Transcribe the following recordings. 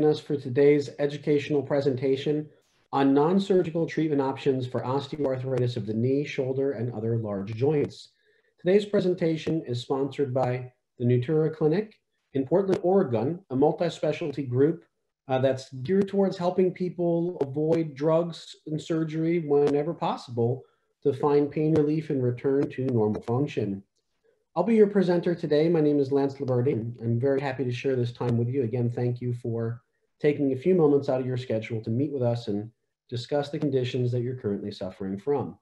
us for today's educational presentation on non-surgical treatment options for osteoarthritis of the knee, shoulder, and other large joints. Today's presentation is sponsored by the Nutura Clinic in Portland, Oregon, a multi-specialty group that's geared towards helping people avoid drugs and surgery whenever possible to find pain relief and return to normal function. I'll be your presenter today. My name is Lance Liberti. I'm very happy to share this time with you. Again, thank you for taking a few moments out of your schedule to meet with us and discuss the conditions that you're currently suffering from.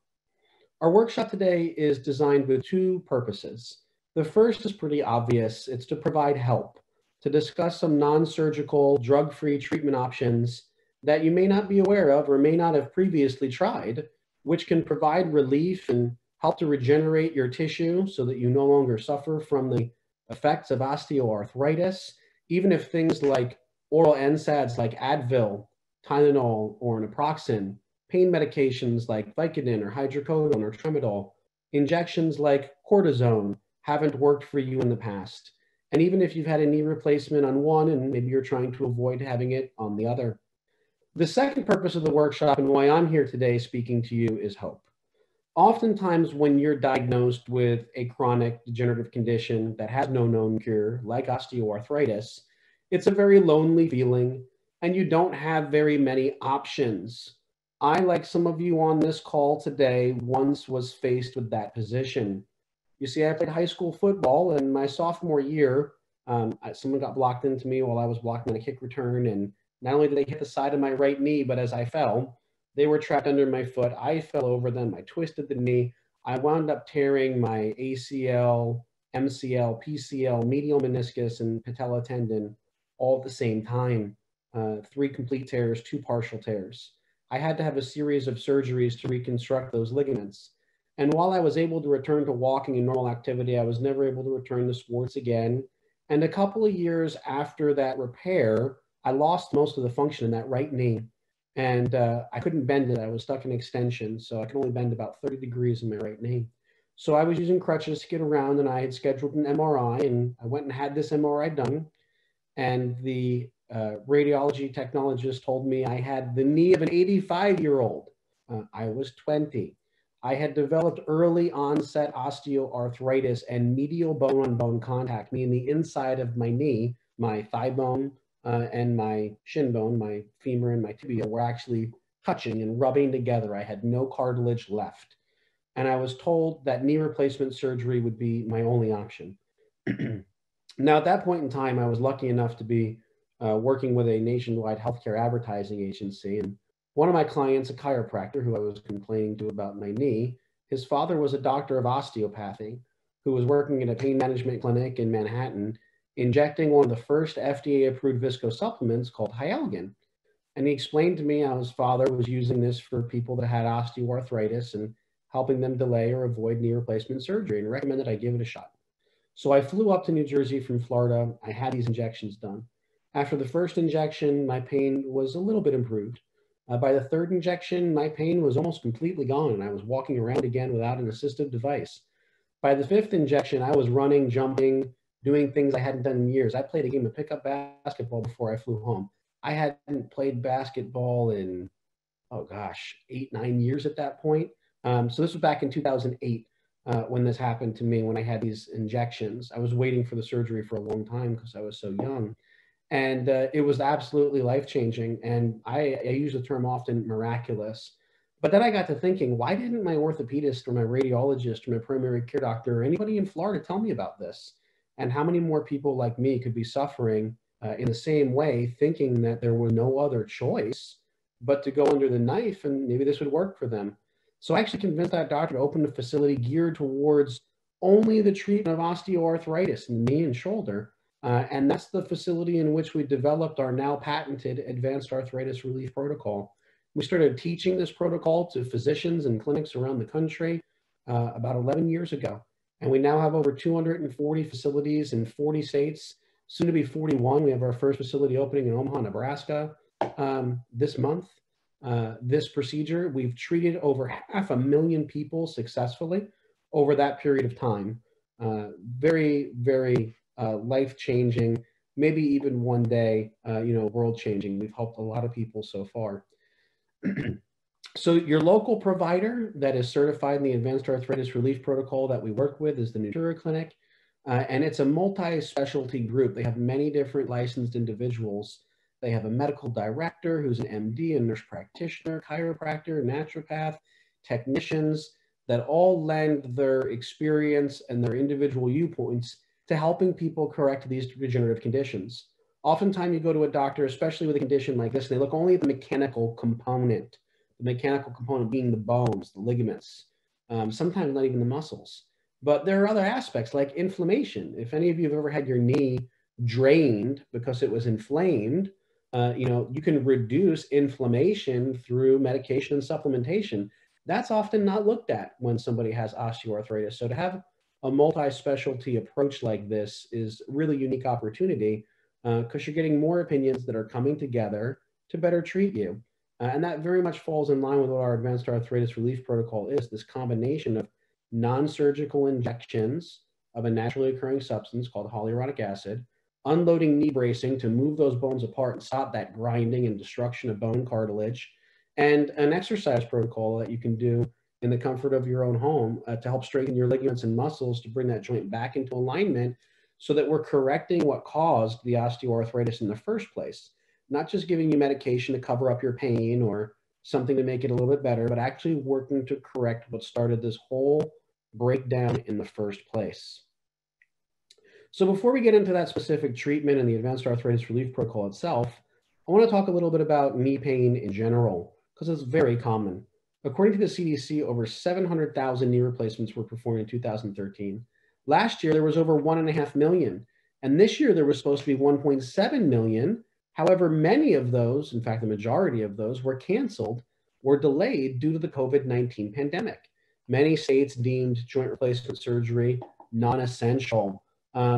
Our workshop today is designed with two purposes. The first is pretty obvious. It's to provide help, to discuss some non-surgical, drug-free treatment options that you may not be aware of or may not have previously tried, which can provide relief and help to regenerate your tissue so that you no longer suffer from the effects of osteoarthritis, even if things like oral NSAIDs like Advil, Tylenol, or naproxen, pain medications like Vicodin or hydrocodone or tramadol, injections like cortisone haven't worked for you in the past. And even if you've had a knee replacement on one and maybe you're trying to avoid having it on the other. The second purpose of the workshop and why I'm here today speaking to you is hope. Oftentimes when you're diagnosed with a chronic degenerative condition that has no known cure, like osteoarthritis, it's a very lonely feeling and you don't have very many options. I, like some of you on this call today, once was faced with that position. You see, I played high school football, and my sophomore year, someone got blocked into me while I was blocking a kick return, and not only did they hit the side of my right knee, but as I fell, they were trapped under my foot. I fell over them. I twisted the knee. I wound up tearing my ACL, MCL, PCL, medial meniscus, and patella tendon all at the same time. 3 complete tears, 2 partial tears. I had to have a series of surgeries to reconstruct those ligaments. And while I was able to return to walking and normal activity, I was never able to return to sports again. And a couple of years after that repair, I lost most of the function in that right knee. And I couldn't bend it. I was stuck in extension, so I could only bend about 30 degrees in my right knee. So I was using crutches to get around, and I had scheduled an MRI, and I went and had this MRI done. And the radiology technologist told me I had the knee of an 85-year-old. I was 20. I had developed early onset osteoarthritis and medial bone-on-bone contact, meaning the inside of my knee, my thigh bone, and my shin bone, my femur and my tibia were actually touching and rubbing together. I had no cartilage left. And I was told that knee replacement surgery would be my only option. Now, at that point in time, I was lucky enough to be working with a nationwide healthcare advertising agency. And one of my clients, a chiropractor who I was complaining to about my knee, his father was a doctor of osteopathy who was working in a pain management clinic in Manhattan, injecting one of the first FDA-approved visco supplements called Hyaluronic. And he explained to me how his father was using this for people that had osteoarthritis and helping them delay or avoid knee replacement surgery, and recommended I give it a shot. So I flew up to New Jersey from Florida. I had these injections done. After the first injection, my pain was a little bit improved. By the third injection, my pain was almost completely gone, and I was walking around again without an assistive device. By the 5th injection, I was running, jumping, doing things I hadn't done in years. I played a game of pickup basketball before I flew home. I hadn't played basketball in, 8, 9 years at that point. So this was back in 2008 when this happened to me, when I had these injections. I was waiting for the surgery for a long time because I was so young. And it was absolutely life-changing. And I use the term often miraculous. But then I got to thinking, why didn't my orthopedist or my radiologist or my primary care doctor or anybody in Florida tell me about this? And how many more people like me could be suffering in the same way, thinking that there was no other choice but to go under the knife and maybe this would work for them. So I actually convinced that doctor to open a facility geared towards only the treatment of osteoarthritis in the knee and shoulder. And that's the facility in which we developed our now patented advanced arthritis relief protocol. We started teaching this protocol to physicians and clinics around the country about 11 years ago. And we now have over 240 facilities in 40 states, soon to be 41. We have our first facility opening in Omaha, Nebraska this month. This procedure, we've treated over 500,000 people successfully over that period of time. Very, very life-changing. maybe even one day, world changing. We've helped a lot of people so far. So your local provider that is certified in the Advanced Arthritis Relief Protocol that we work with is the Nutura Clinic. And it's a multi-specialty group. They have many different licensed individuals. They have a medical director who's an MD, a nurse practitioner, chiropractor, naturopath, technicians that all lend their experience and their individual viewpoints to helping people correct these degenerative conditions. Oftentimes you go to a doctor, especially with a condition like this, and they look only at the mechanical component being the bones, the ligaments, sometimes not even the muscles. But there are other aspects like inflammation. If any of you have ever had your knee drained because it was inflamed, you can reduce inflammation through medication and supplementation. That's often not looked at when somebody has osteoarthritis. So to have a multi-specialty approach like this is really unique opportunity because you're getting more opinions that are coming together to better treat you. And that very much falls in line with what our Advanced Arthritis Relief Protocol is, this combination of non-surgical injections of a naturally occurring substance called hyaluronic acid, unloading knee bracing to move those bones apart and stop that grinding and destruction of bone cartilage, and an exercise protocol that you can do in the comfort of your own home to help strengthen your ligaments and muscles to bring that joint back into alignment so that we're correcting what caused the osteoarthritis in the first place. Not just giving you medication to cover up your pain or something to make it a little bit better, but actually working to correct what started this whole breakdown in the first place. So before we get into that specific treatment and the Advanced Arthritis Relief Protocol itself, I want to talk a little bit about knee pain in general, because it's very common. According to the CDC, over 700,000 knee replacements were performed in 2013. Last year, there was over 1.5 million. And this year, there was supposed to be 1.7 million. However, many of those, in fact, the majority of those, were canceled or delayed due to the COVID-19 pandemic. Many states deemed joint replacement surgery non-essential.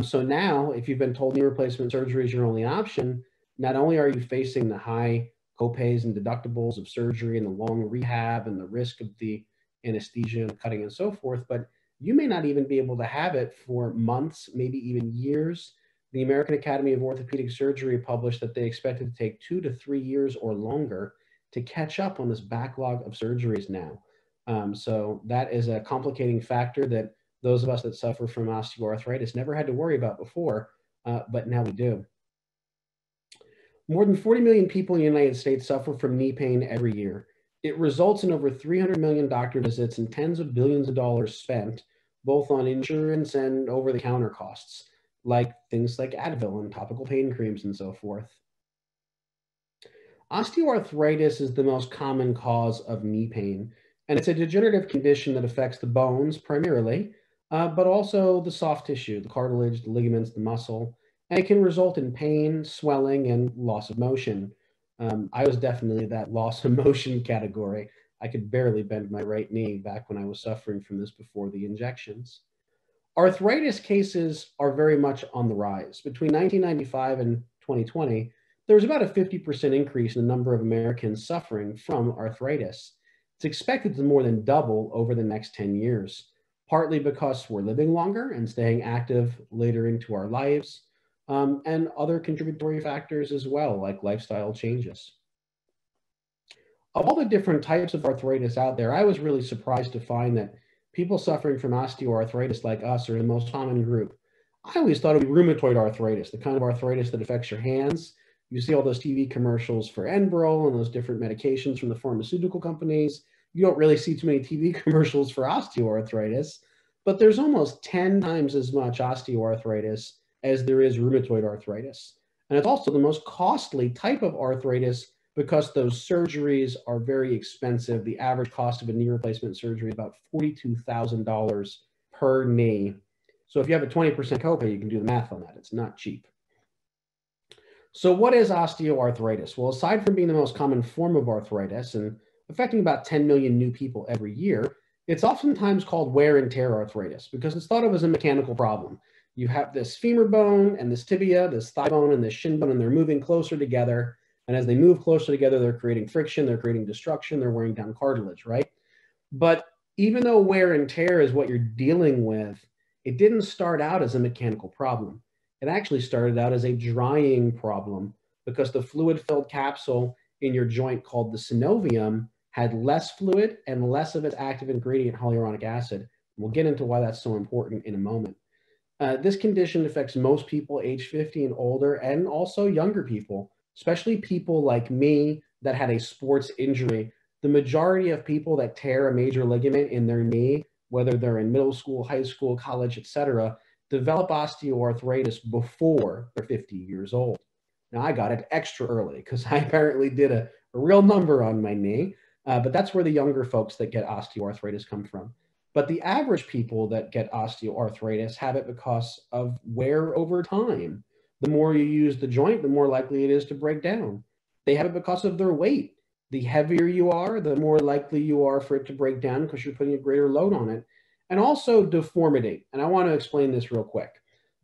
So now, if you've been told knee replacement surgery is your only option, not only are you facing the high copays and deductibles of surgery and the long rehab and the risk of the anesthesia and cutting and so forth, but you may not even be able to have it for months, maybe even years. The American Academy of Orthopedic Surgery published that they expected to take 2 to 3 years or longer to catch up on this backlog of surgeries now. So that is a complicating factor that those of us that suffer from osteoarthritis never had to worry about before, but now we do. More than 40 million people in the United States suffer from knee pain every year. It results in over 300 million doctor visits and tens of billions of dollars spent, both on insurance and over-the-counter costs, like things like Advil and topical pain creams and so forth. Osteoarthritis is the most common cause of knee pain, and it's a degenerative condition that affects the bones primarily, but also the soft tissue, the cartilage, the ligaments, the muscle, and it can result in pain, swelling, and loss of motion. I was definitely that loss of motion category. I could barely bend my right knee back when I was suffering from this before the injections. Arthritis cases are very much on the rise. Between 1995 and 2020, there was about a 50% increase in the number of Americans suffering from arthritis. It's expected to more than double over the next 10 years, partly because we're living longer and staying active later into our lives, and other contributory factors as well, like lifestyle changes. Of all the different types of arthritis out there, I was really surprised to find that people suffering from osteoarthritis like us are the most common group. I always thought it would be rheumatoid arthritis, the kind of arthritis that affects your hands. You see all those TV commercials for Enbrel and those different medications from the pharmaceutical companies. You don't really see too many TV commercials for osteoarthritis, but there's almost 10 times as much osteoarthritis as there is rheumatoid arthritis. And it's also the most costly type of arthritis because those surgeries are very expensive. The average cost of a knee replacement surgery is about $42,000 per knee. So if you have a 20% copay, you can do the math on that. It's not cheap. So what is osteoarthritis? Well, aside from being the most common form of arthritis and affecting about 10 million new people every year, it's oftentimes called wear and tear arthritis because it's thought of as a mechanical problem. You have this femur bone and this tibia, this thigh bone and this shin bone, and they're moving closer together. And as they move closer together, they're creating friction, they're creating destruction, they're wearing down cartilage, right? But even though wear and tear is what you're dealing with, it didn't start out as a mechanical problem. It actually started out as a drying problem because the fluid-filled capsule in your joint called the synovium had less fluid and less of its active ingredient, hyaluronic acid. We'll get into why that's so important in a moment. This condition affects most people age 50 and older, and also younger people, especially people like me that had a sports injury. The majority of people that tear a major ligament in their knee, whether they're in middle school, high school, college, etc., develop osteoarthritis before they're 50 years old. Now, I got it extra early because I apparently did a real number on my knee, but that's where the younger folks that get osteoarthritis come from. But the average people that get osteoarthritis have it because of wear over time. The more you use the joint, the more likely it is to break down. They have it because of their weight. The heavier you are, the more likely you are for it to break down because you're putting a greater load on it. And also deformity. And I want to explain this real quick.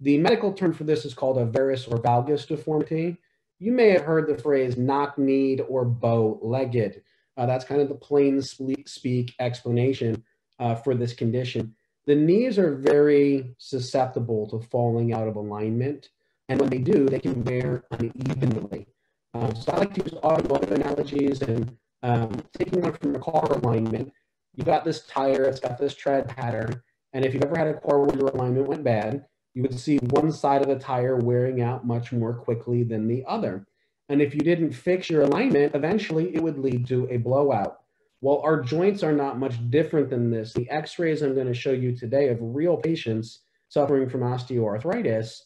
The medical term for this is called a varus or valgus deformity. You may have heard the phrase knock-kneed or bow-legged. That's kind of the plain speak explanation for this condition. The knees are very susceptible to falling out of alignment. And when they do, they can wear unevenly. So I like to use automotive analogies and taking one from a car alignment. You've got this tire, it's got this tread pattern. And if you've ever had a car where your alignment went bad, you would see one side of the tire wearing out much more quickly than the other. And if you didn't fix your alignment, eventually it would lead to a blowout. Well, our joints are not much different than this. The x-rays I'm going to show you today of real patients suffering from osteoarthritis,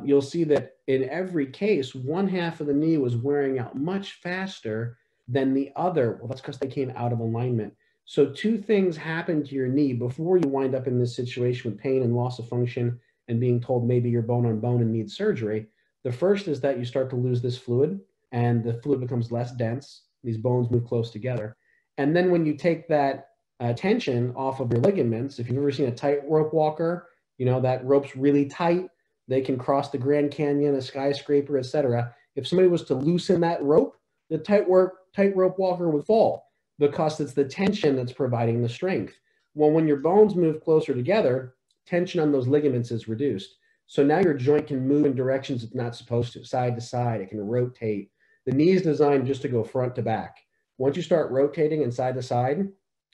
you'll see that in every case, one half of the knee was wearing out much faster than the other. Well, that's because they came out of alignment. So two things happen to your knee before you wind up in this situation with pain and loss of function and being told maybe you're bone on bone and need surgery. The first is that you start to lose this fluid and the fluid becomes less dense. These bones move close together. And then when you take that tension off of your ligaments, if you've ever seen a tightrope walker, you know, that rope's really tight. They can cross the Grand Canyon, a skyscraper, etc. If somebody was to loosen that rope, the tightrope walker would fall because it's the tension that's providing the strength. Well, when your bones move closer together, tension on those ligaments is reduced. So now your joint can move in directions it's not supposed to, side to side. It can rotate. The knee is designed just to go front to back. Once you start rotating and side to side,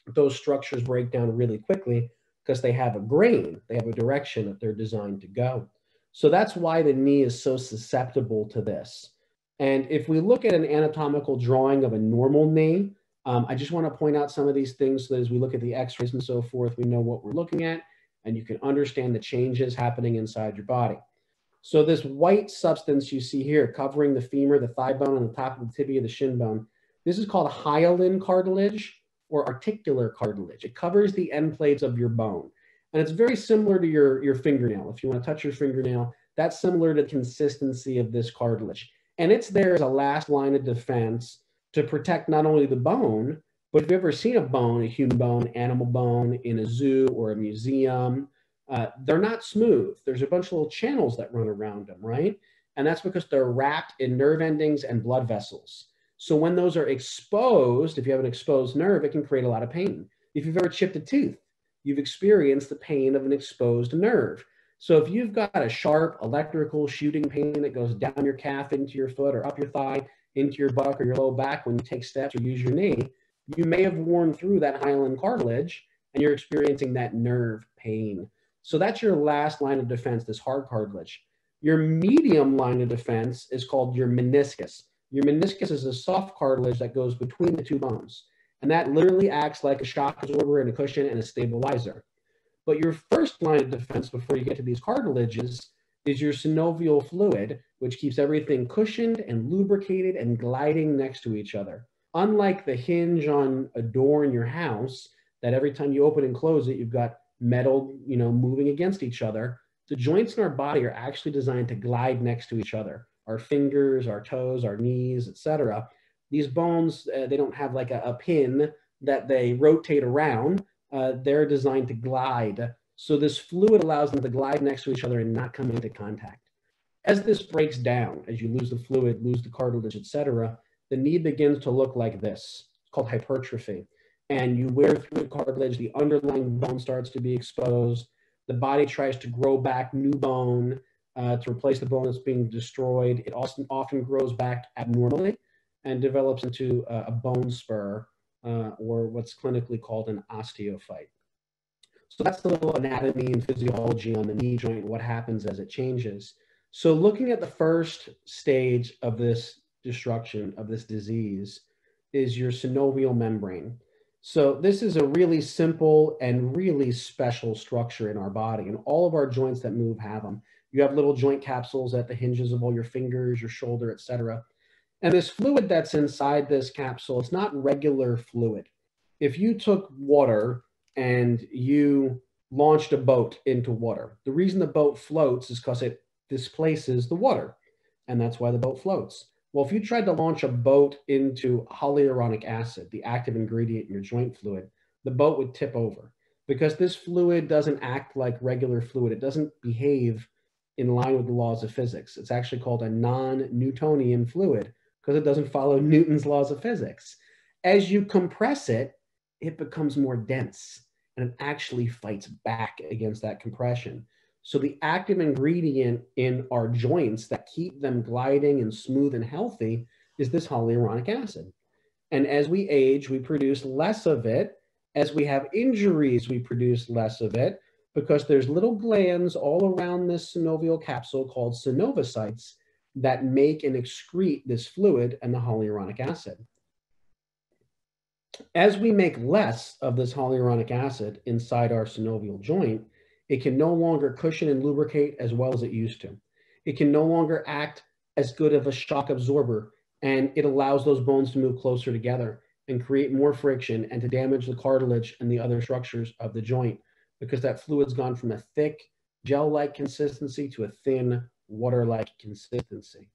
those structures break down really quickly because they have a grain, they have a direction that they're designed to go. So that's why the knee is so susceptible to this. And if we look at an anatomical drawing of a normal knee, I just want to point out some of these things so that as we look at the x-rays and so forth, we know what we're looking at and you can understand the changes happening inside your body. So this white substance you see here covering the femur, the thigh bone, and the top of the tibia, the shin bone, this is called hyaline cartilage or articular cartilage. It covers the end plates of your bone. And it's very similar to your fingernail. If you want to touch your fingernail, that's similar to the consistency of this cartilage. And it's there as a last line of defense to protect not only the bone, but if you've ever seen a bone, a human bone, animal bone in a zoo or a museum, they're not smooth. There's a bunch of little channels that run around them, right? And that's because they're wrapped in nerve endings and blood vessels. So when those are exposed, if you have an exposed nerve, it can create a lot of pain. If you've ever chipped a tooth, you've experienced the pain of an exposed nerve. So if you've got a sharp electrical shooting pain that goes down your calf into your foot or up your thigh, into your buttock or your low back when you take steps or use your knee, you may have worn through that hyaline cartilage and you're experiencing that nerve pain. So that's your last line of defense, this hard cartilage. Your medium line of defense is called your meniscus. Your meniscus is a soft cartilage that goes between the two bones. And that literally acts like a shock absorber and a cushion and a stabilizer. But your first line of defense before you get to these cartilages is your synovial fluid, which keeps everything cushioned and lubricated and gliding next to each other. Unlike the hinge on a door in your house, that every time you open and close it, you've got metal, moving against each other. The joints in our body are actually designed to glide next to each other. Our fingers, our toes, our knees, etc. These bones, they don't have like a pin that they rotate around. They're designed to glide. So this fluid allows them to glide next to each other and not come into contact. As this breaks down, as you lose the fluid, lose the cartilage, etc., the knee begins to look like this. It's called hypertrophy. And you wear through the cartilage, the underlying bone starts to be exposed. The body tries to grow back new bone. to replace the bone that's being destroyed. It often grows back abnormally and develops into a bone spur, or what's clinically called an osteophyte. So that's the little anatomy and physiology on the knee joint, what happens as it changes. So looking at the first stage of this destruction, of this disease, is your synovial membrane. So this is a really simple and really special structure in our body, and all of our joints that move have them. You have little joint capsules at the hinges of all your fingers, your shoulder, etc. And this fluid that's inside this capsule, it's not regular fluid. If you took water and you launched a boat into water, the reason the boat floats is because it displaces the water, and that's why the boat floats. Well, if you tried to launch a boat into hyaluronic acid, the active ingredient in your joint fluid, the boat would tip over because this fluid doesn't act like regular fluid. It doesn't behave in line with the laws of physics. It's actually called a non-Newtonian fluid because it doesn't follow Newton's laws of physics. As you compress it, it becomes more dense and it actually fights back against that compression. So the active ingredient in our joints that keep them gliding and smooth and healthy is this hyaluronic acid. And as we age, we produce less of it. As we have injuries, we produce less of it because there's little glands all around this synovial capsule called synovicytes that make and excrete this fluid and the hyaluronic acid. As we make less of this hyaluronic acid inside our synovial joint, it can no longer cushion and lubricate as well as it used to. It can no longer act as good of a shock absorber, and it allows those bones to move closer together and create more friction and to damage the cartilage and the other structures of the joint because that fluid's gone from a thick gel-like consistency to a thin water-like consistency.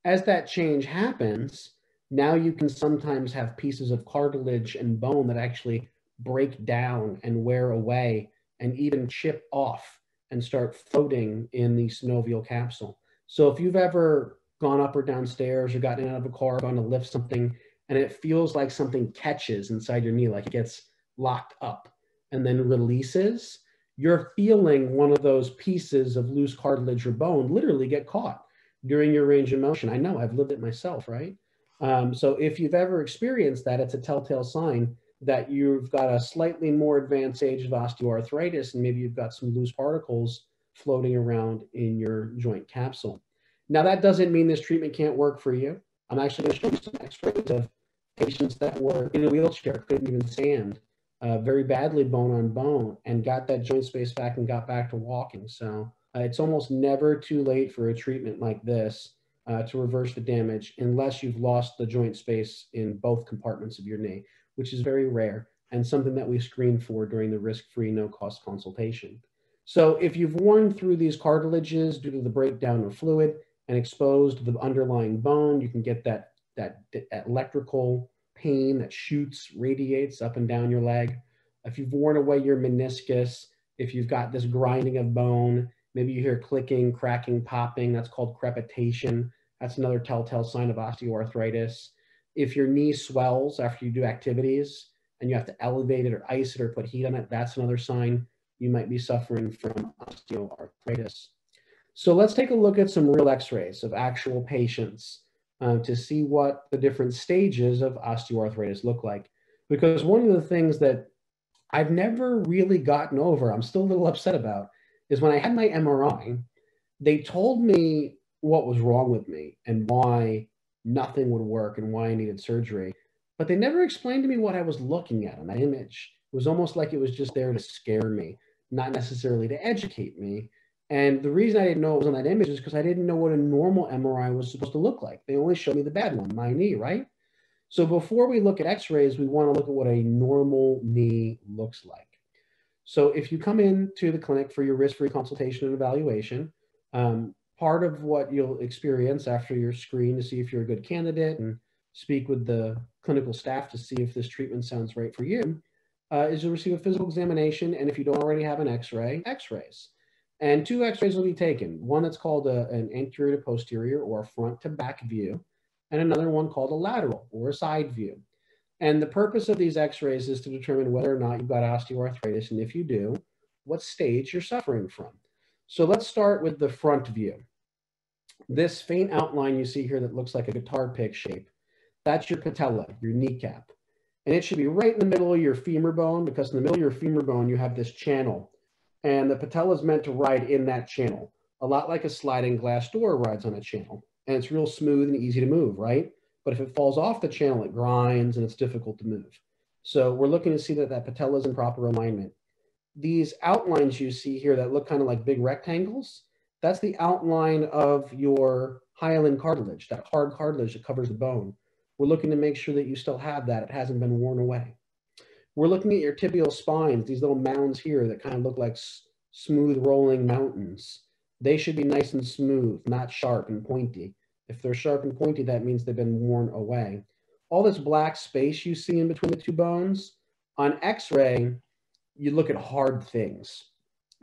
As that change happens, now you can sometimes have pieces of cartilage and bone that actually break down and wear away and even chip off and start floating in the synovial capsule. So if you've ever gone up or downstairs or gotten out of a car, gone to lift something, and it feels like something catches inside your knee, like it gets locked up and then releases, you're feeling one of those pieces of loose cartilage or bone literally get caught during your range of motion. I know, I've lived it myself, right? So if you've ever experienced that, it's a telltale sign that you've got a slightly more advanced stage of osteoarthritis, and maybe you've got some loose particles floating around in your joint capsule. Now, that doesn't mean this treatment can't work for you. I'm actually going to show you some x-rays of patients that were in a wheelchair, couldn't even stand, very badly bone on bone, and got that joint space back and got back to walking. So it's almost never too late for a treatment like this to reverse the damage unless you've lost the joint space in both compartments of your knee, which is very rare and something that we screen for during the risk-free, no-cost consultation. So if you've worn through these cartilages due to the breakdown of fluid and exposed the underlying bone, you can get that electrical pain that shoots, radiates up and down your leg. If you've worn away your meniscus, if you've got this grinding of bone, maybe you hear clicking, cracking, popping, that's called crepitation. That's another telltale sign of osteoarthritis. If your knee swells after you do activities and you have to elevate it or ice it or put heat on it, that's another sign you might be suffering from osteoarthritis. So let's take a look at some real x-rays of actual patients to see what the different stages of osteoarthritis look like. Because one of the things that I've never really gotten over, I'm still a little upset about, is when I had my MRI, they told me what was wrong with me and why nothing would work and why I needed surgery. But they never explained to me what I was looking at on that image. It was almost like it was just there to scare me, not necessarily to educate me. And the reason I didn't know it was on that image is because I didn't know what a normal MRI was supposed to look like. They only showed me the bad one, my knee, right? So before we look at x-rays, we want to look at what a normal knee looks like. So if you come into the clinic for your risk-free consultation and evaluation, part of what you'll experience after your screen to see if you're a good candidate and speak with the clinical staff to see if this treatment sounds right for you, is you'll receive a physical examination, and if you don't already have an x-ray, x-rays. And 2 x-rays will be taken. One that's called an anterior to posterior or a front to back view, and another one called a lateral or a side view. And the purpose of these x-rays is to determine whether or not you've got osteoarthritis, and if you do, what stage you're suffering from. So let's start with the front view. This faint outline you see here that looks like a guitar pick shape, that's your patella, your kneecap. And it should be right in the middle of your femur bone, because in the middle of your femur bone, you have this channel. And the patella is meant to ride in that channel, a lot like a sliding glass door rides on a channel. And it's real smooth and easy to move, right? But if it falls off the channel, it grinds and it's difficult to move. So we're looking to see that that patella is in proper alignment. These outlines you see here that look kind of like big rectangles, that's the outline of your hyaline cartilage, that hard cartilage that covers the bone. We're looking to make sure that you still have that. It hasn't been worn away. We're looking at your tibial spines, these little mounds here that kind of look like smooth rolling mountains. They should be nice and smooth, not sharp and pointy. If they're sharp and pointy, that means they've been worn away. All this black space you see in between the two bones, on X-ray, you look at hard things.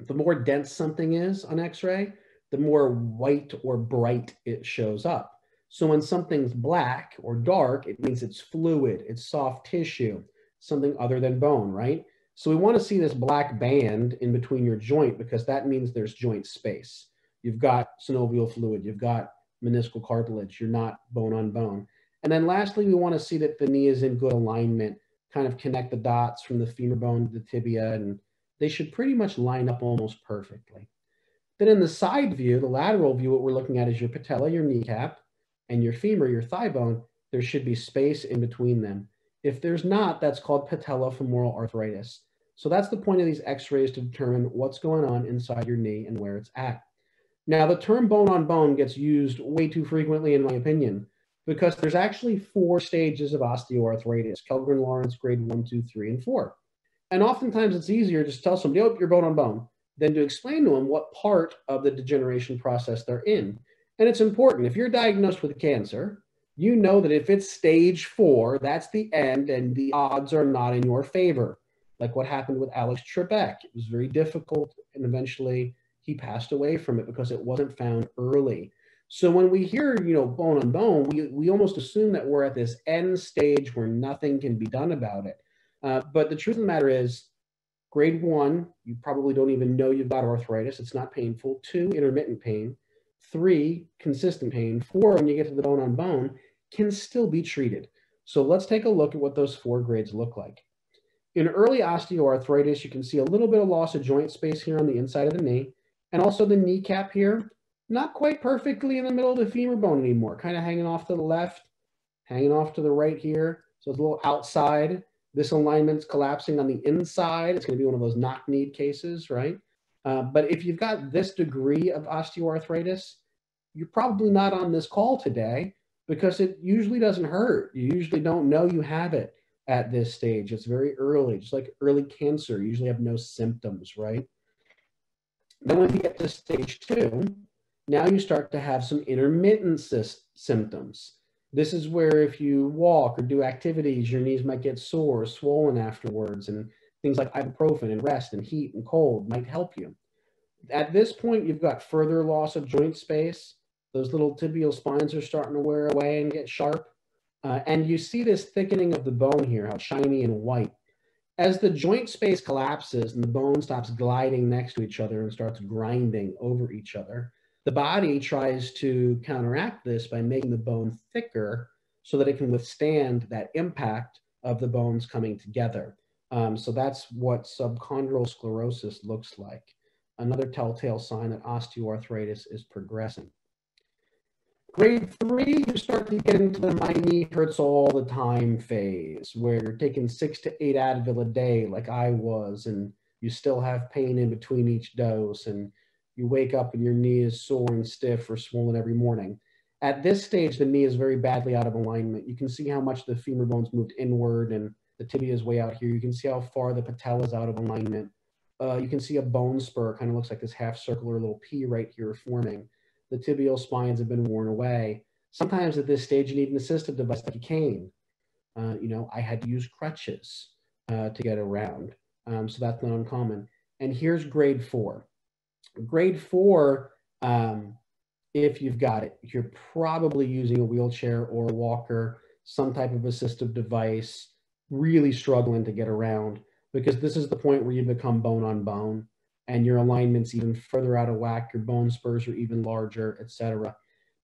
The more dense something is on X-ray, the more white or bright it shows up. So when something's black or dark, it means it's fluid, it's soft tissue, something other than bone, right? So we want to see this black band in between your joint, because that means there's joint space. You've got synovial fluid, you've got meniscal cartilage, you're not bone on bone. And then lastly, we want to see that the knee is in good alignment, kind of connect the dots from the femur bone to the tibia, and they should pretty much line up almost perfectly. Then in the side view, the lateral view, what we're looking at is your patella, your kneecap, and your femur, your thigh bone. There should be space in between them. If there's not, that's called patellofemoral arthritis. So that's the point of these x-rays, to determine what's going on inside your knee and where it's at. Now, the term bone on bone gets used way too frequently, in my opinion, because there's actually 4 stages of osteoarthritis: Kellgren-Lawrence, grade 1, 2, 3, and 4. And oftentimes it's easier just to tell somebody, oh, you're bone on bone, than to explain to them what part of the degeneration process they're in. And it's important. If you're diagnosed with cancer, you know that if it's stage 4, that's the end, and the odds are not in your favor. Like what happened with Alex Trebek. It was very difficult, and eventually he passed away from it because it wasn't found early. So when we hear, bone on bone, we almost assume that we're at this end stage where nothing can be done about it. But the truth of the matter is, grade 1, you probably don't even know you've got arthritis. It's not painful. 2, intermittent pain. 3, consistent pain. 4, when you get to the bone on bone, can still be treated. So let's take a look at what those 4 grades look like. In early osteoarthritis, you can see a little bit of loss of joint space here on the inside of the knee, and also the kneecap here, not quite perfectly in the middle of the femur bone anymore, kind of hanging off to the left, hanging off to the right here. So it's a little outside. This alignment's collapsing on the inside. It's going to be one of those knock-kneed cases, right? But if you've got this degree of osteoarthritis, you're probably not on this call today, because it usually doesn't hurt. You usually don't know you have it at this stage. It's very early, just like early cancer. You usually have no symptoms, right? Then when you get to stage 2, now you start to have some intermittent symptoms. This is where if you walk or do activities, your knees might get sore or swollen afterwards, and things like ibuprofen and rest and heat and cold might help you. At this point, you've got further loss of joint space. Those little tibial spines are starting to wear away and get sharp. And you see this thickening of the bone here, how shiny and white. As the joint space collapses and the bone stops gliding next to each other and starts grinding over each other, the body tries to counteract this by making the bone thicker so that it can withstand that impact of the bones coming together. So that's what subchondral sclerosis looks like. Another telltale sign that osteoarthritis is progressing. Grade 3, you start to get into the my knee hurts all the time phase, where you're taking 6 to 8 Advil a day like I was, and you still have pain in between each dose, and you wake up and your knee is sore and stiff or swollen every morning. At this stage, the knee is very badly out of alignment. You can see how much the femur bone's moved inward and the tibia is way out here. You can see how far the patella is out of alignment. You can see a bone spur, kind of looks like this half circular little P right here forming. The tibial spines have been worn away. Sometimes at this stage, you need an assistive device like a cane. I had to use crutches to get around. So that's not uncommon. And here's grade 4. Grade 4, if you've got it, you're probably using a wheelchair or a walker, some type of assistive device, really struggling to get around, because this is the point where you become bone on bone. and your alignment's even further out of whack, your bone spurs are even larger, etc.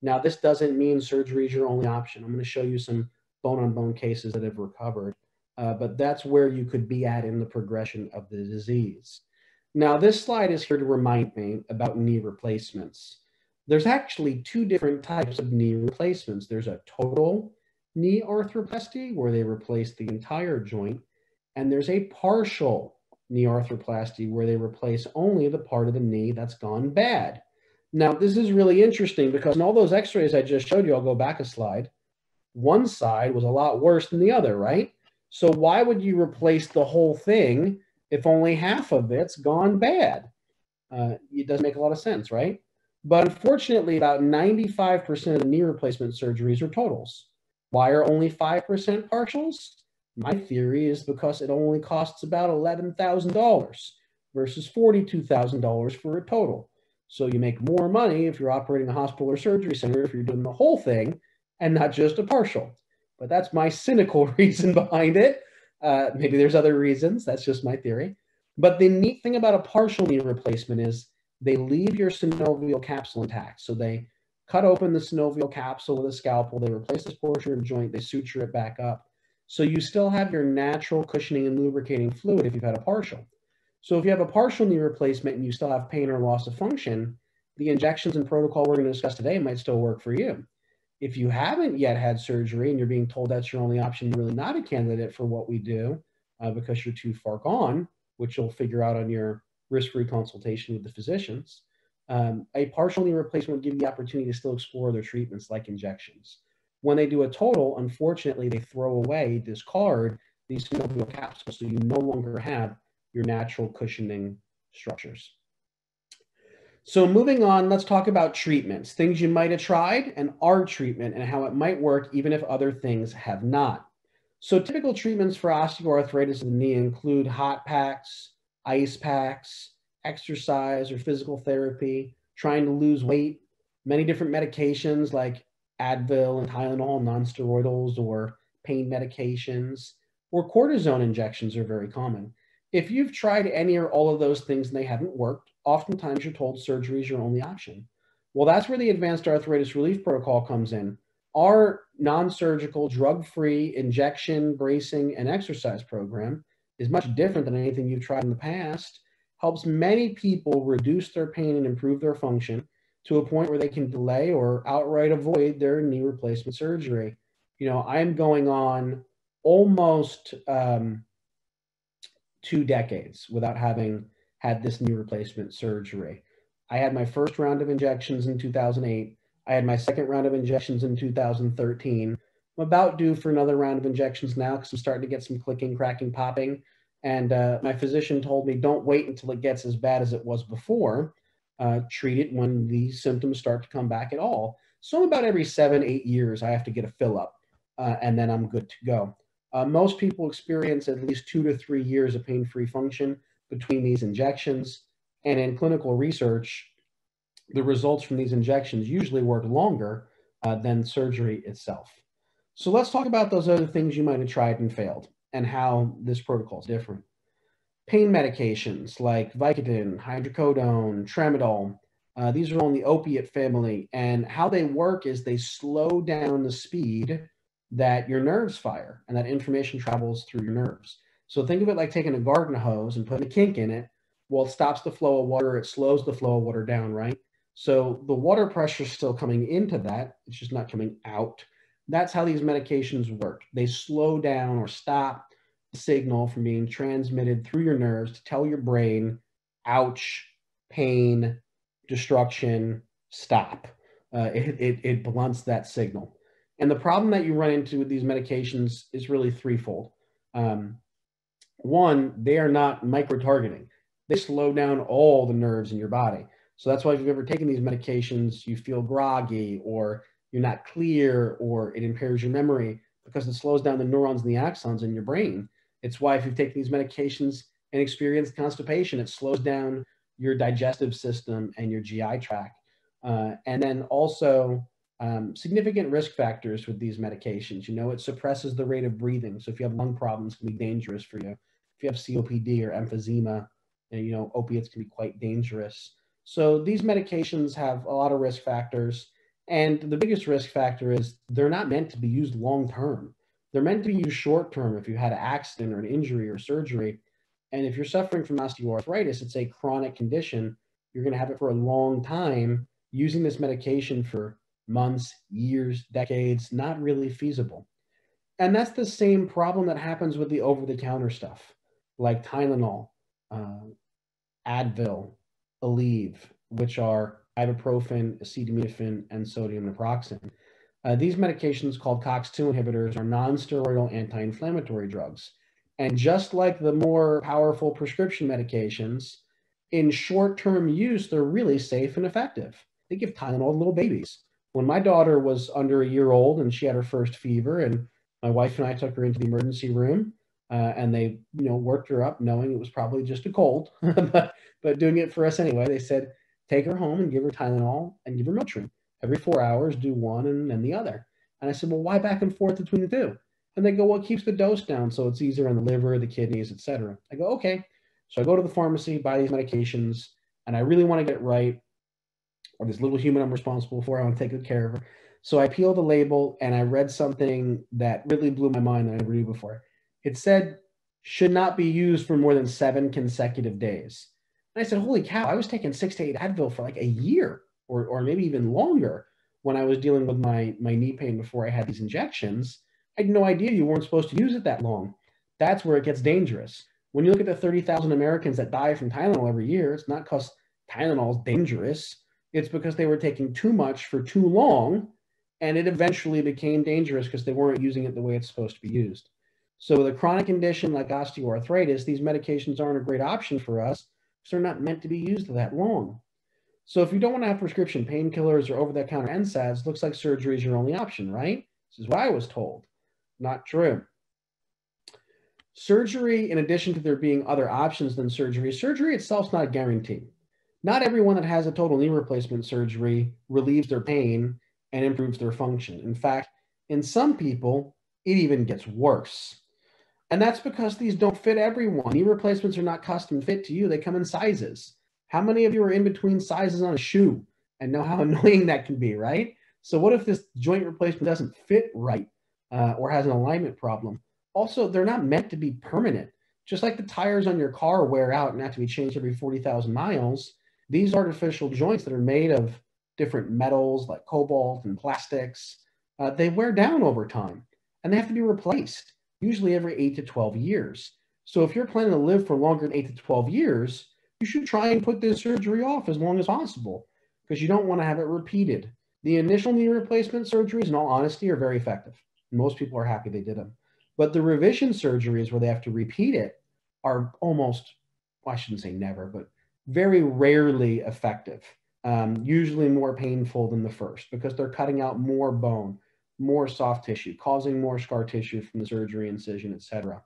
Now, this doesn't mean surgery is your only option. I'm going to show you some bone-on-bone cases that have recovered, but that's where you could be at in the progression of the disease. Now, this slide is here to remind me about knee replacements. There's actually two different types of knee replacements. There's a total knee arthroplasty, where they replace the entire joint, and there's a partial knee arthroplasty, where they replace only the part of the knee that's gone bad. Now, this is really interesting because in all those x-rays I just showed you, I'll go back a slide, one side was a lot worse than the other, right? So why would you replace the whole thing if only half of it's gone bad? It doesn't make a lot of sense, right? But unfortunately, about 95% of the knee replacement surgeries are totals. Why are only 5% partials? My theory is because it only costs about $11,000 versus $42,000 for a total. So you make more money if you're operating a hospital or surgery center if you're doing the whole thing and not just a partial. But that's my cynical reason behind it. Maybe there's other reasons. That's just my theory. But the neat thing about a partial knee replacement is they leave your synovial capsule intact. So they cut open the synovial capsule with a scalpel, they replace this portion of the joint, they suture it back up. So you still have your natural cushioning and lubricating fluid if you've had a partial. So if you have a partial knee replacement and you still have pain or loss of function, the injections and protocol we're going to discuss today might still work for you. If you haven't yet had surgery and you're being told that's your only option, you're really not a candidate for what we do because you're too far gone, which you'll figure out on your risk-free consultation with the physicians. A partial knee replacement will give you the opportunity to still explore other treatments like injections. When they do a total, unfortunately, they throw away, discard these synovial capsules, so you no longer have your natural cushioning structures. So moving on, let's talk about treatments, things you might have tried and our treatment and how it might work even if other things have not. So typical treatments for osteoarthritis of the knee include hot packs, ice packs, exercise or physical therapy, trying to lose weight, many different medications like Advil and Tylenol, nonsteroidals or pain medications, or cortisone injections are very common. If you've tried any or all of those things and they haven't worked, oftentimes you're told surgery is your only option. Well, that's where the Advanced Arthritis Relief Protocol comes in. Our non-surgical, drug-free injection, bracing, and exercise program is much different than anything you've tried in the past, helps many people reduce their pain and improve their function to a point where they can delay or outright avoid their knee replacement surgery. You know, I'm going on almost 2 decades without having had this knee replacement surgery. I had my first round of injections in 2008. I had my second round of injections in 2013. I'm about due for another round of injections now because I'm starting to get some clicking, cracking, popping. And my physician told me, don't wait until it gets as bad as it was before. Treat it when the symptoms start to come back at all. So about every 7-8 years, I have to get a fill up and then I'm good to go. Most people experience at least 2 to 3 years of pain-free function between these injections. And in clinical research, the results from these injections usually work longer than surgery itself. So let's talk about those other things you might have tried and failed and how this protocol is different. Pain medications like Vicodin, hydrocodone, tramadol, these are all in the opiate family. And how they work is they slow down the speed that your nerves fire and that information travels through your nerves. So think of it like taking a garden hose and putting a kink in it. Well, it stops the flow of water. It slows the flow of water down, right? So the water pressure is still coming into that. It's just not coming out. That's how these medications work. They slow down or stop the signal from being transmitted through your nerves to tell your brain, ouch, pain, destruction, stop. It blunts that signal. And the problem that you run into with these medications is really threefold. One, they are not micro-targeting. They slow down all the nerves in your body. So that's why if you've ever taken these medications, you feel groggy or you're not clear or it impairs your memory because it slows down the neurons and the axons in your brain. It's why if you've taken these medications and experienced constipation, it slows down your digestive system and your GI tract. And then also significant risk factors with these medications. You know, it suppresses the rate of breathing. So if you have lung problems, it can be dangerous for you. If you have COPD or emphysema, And, opiates can be quite dangerous. So these medications have a lot of risk factors. And the biggest risk factor is they're not meant to be used long term. They're meant to be used short term if you had an accident or an injury or surgery. And if you're suffering from osteoarthritis, it's a chronic condition. You're going to have it for a long time. Using this medication for months, years, decades, not really feasible. And that's the same problem that happens with the over-the-counter stuff, like Tylenol, uh, Advil, Aleve, which are ibuprofen, acetaminophen, and sodium naproxen. These medications, called COX-2 inhibitors, are non-steroidal anti-inflammatory drugs. And just like the more powerful prescription medications, in short-term use, they're really safe and effective. They give Tylenol to little babies. When my daughter was under a year old and she had her first fever, and my wife and I took her into the emergency room, and they, worked her up, knowing it was probably just a cold, but doing it for us anyway. They said, take her home and give her Tylenol and give her Motrin. Every 4 hours, do one and then the other. And I said, well, why back and forth between the two? And they go, well, it keeps the dose down, so it's easier on the liver, the kidneys, etc. I go, okay. So I go to the pharmacy, buy these medications, and I really want to get it right. Or this little human I'm responsible for, I want to take good care of her. So I peeled the label and I read something that really blew my mind that I never knew before. It said, should not be used for more than 7 consecutive days. And I said, holy cow, I was taking 6 to 8 Advil for like a year or maybe even longer when I was dealing with my knee pain before I had these injections. I had no idea you weren't supposed to use it that long. That's where it gets dangerous. When you look at the 30,000 Americans that die from Tylenol every year, it's not because Tylenol is dangerous. It's because they were taking too much for too long, and it eventually became dangerous because they weren't using it the way it's supposed to be used. So with a chronic condition like osteoarthritis, these medications aren't a great option for us because they're not meant to be used that long. So if you don't want to have prescription painkillers or over-the-counter NSAIDs, looks like surgery is your only option, right? This is what I was told. Not true. Surgery, in addition to there being other options than surgery itself is not a guarantee. Not everyone that has a total knee replacement surgery relieves their pain and improves their function. In fact, in some people, it even gets worse. And that's because these don't fit everyone. Knee replacements are not custom fit to you. They come in sizes. How many of you are in between sizes on a shoe and know how annoying that can be, right? So what if this joint replacement doesn't fit right or has an alignment problem? Also, they're not meant to be permanent. Just like the tires on your car wear out and have to be changed every 40,000 miles, these artificial joints that are made of different metals like cobalt and plastics, they wear down over time and they have to be replaced, usually every 8 to 12 years. So if you're planning to live for longer than 8 to 12 years, you should try and put this surgery off as long as possible because you don't want to have it repeated. The initial knee replacement surgeries, in all honesty, are very effective. Most people are happy they did them. But the revision surgeries where they have to repeat it are almost, well, I shouldn't say never, but very rarely effective. Usually more painful than the first because they're cutting out more bone, more soft tissue, causing more scar tissue from the surgery, incision, etc.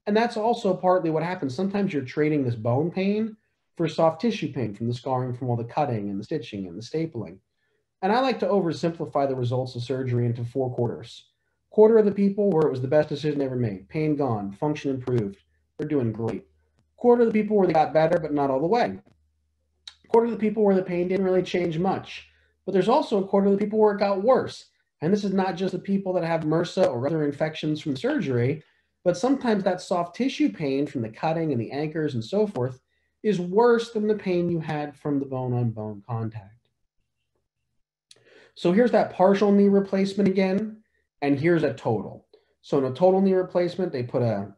And that's also partly what happens. Sometimes you're trading this bone pain for soft tissue pain from the scarring from all the cutting and the stitching and the stapling. And I like to oversimplify the results of surgery into 4 quarters. Quarter of the people where it was the best decision ever made, pain gone, function improved, they're doing great. Quarter of the people where they got better, but not all the way. Quarter of the people where the pain didn't really change much. But there's also a quarter of the people where it got worse. And this is not just the people that have MRSA or other infections from surgery, but sometimes that soft tissue pain from the cutting and the anchors and so forth is worse than the pain you had from the bone-on-bone contact. So here's that partial knee replacement again, and here's a total. So in a total knee replacement, they put a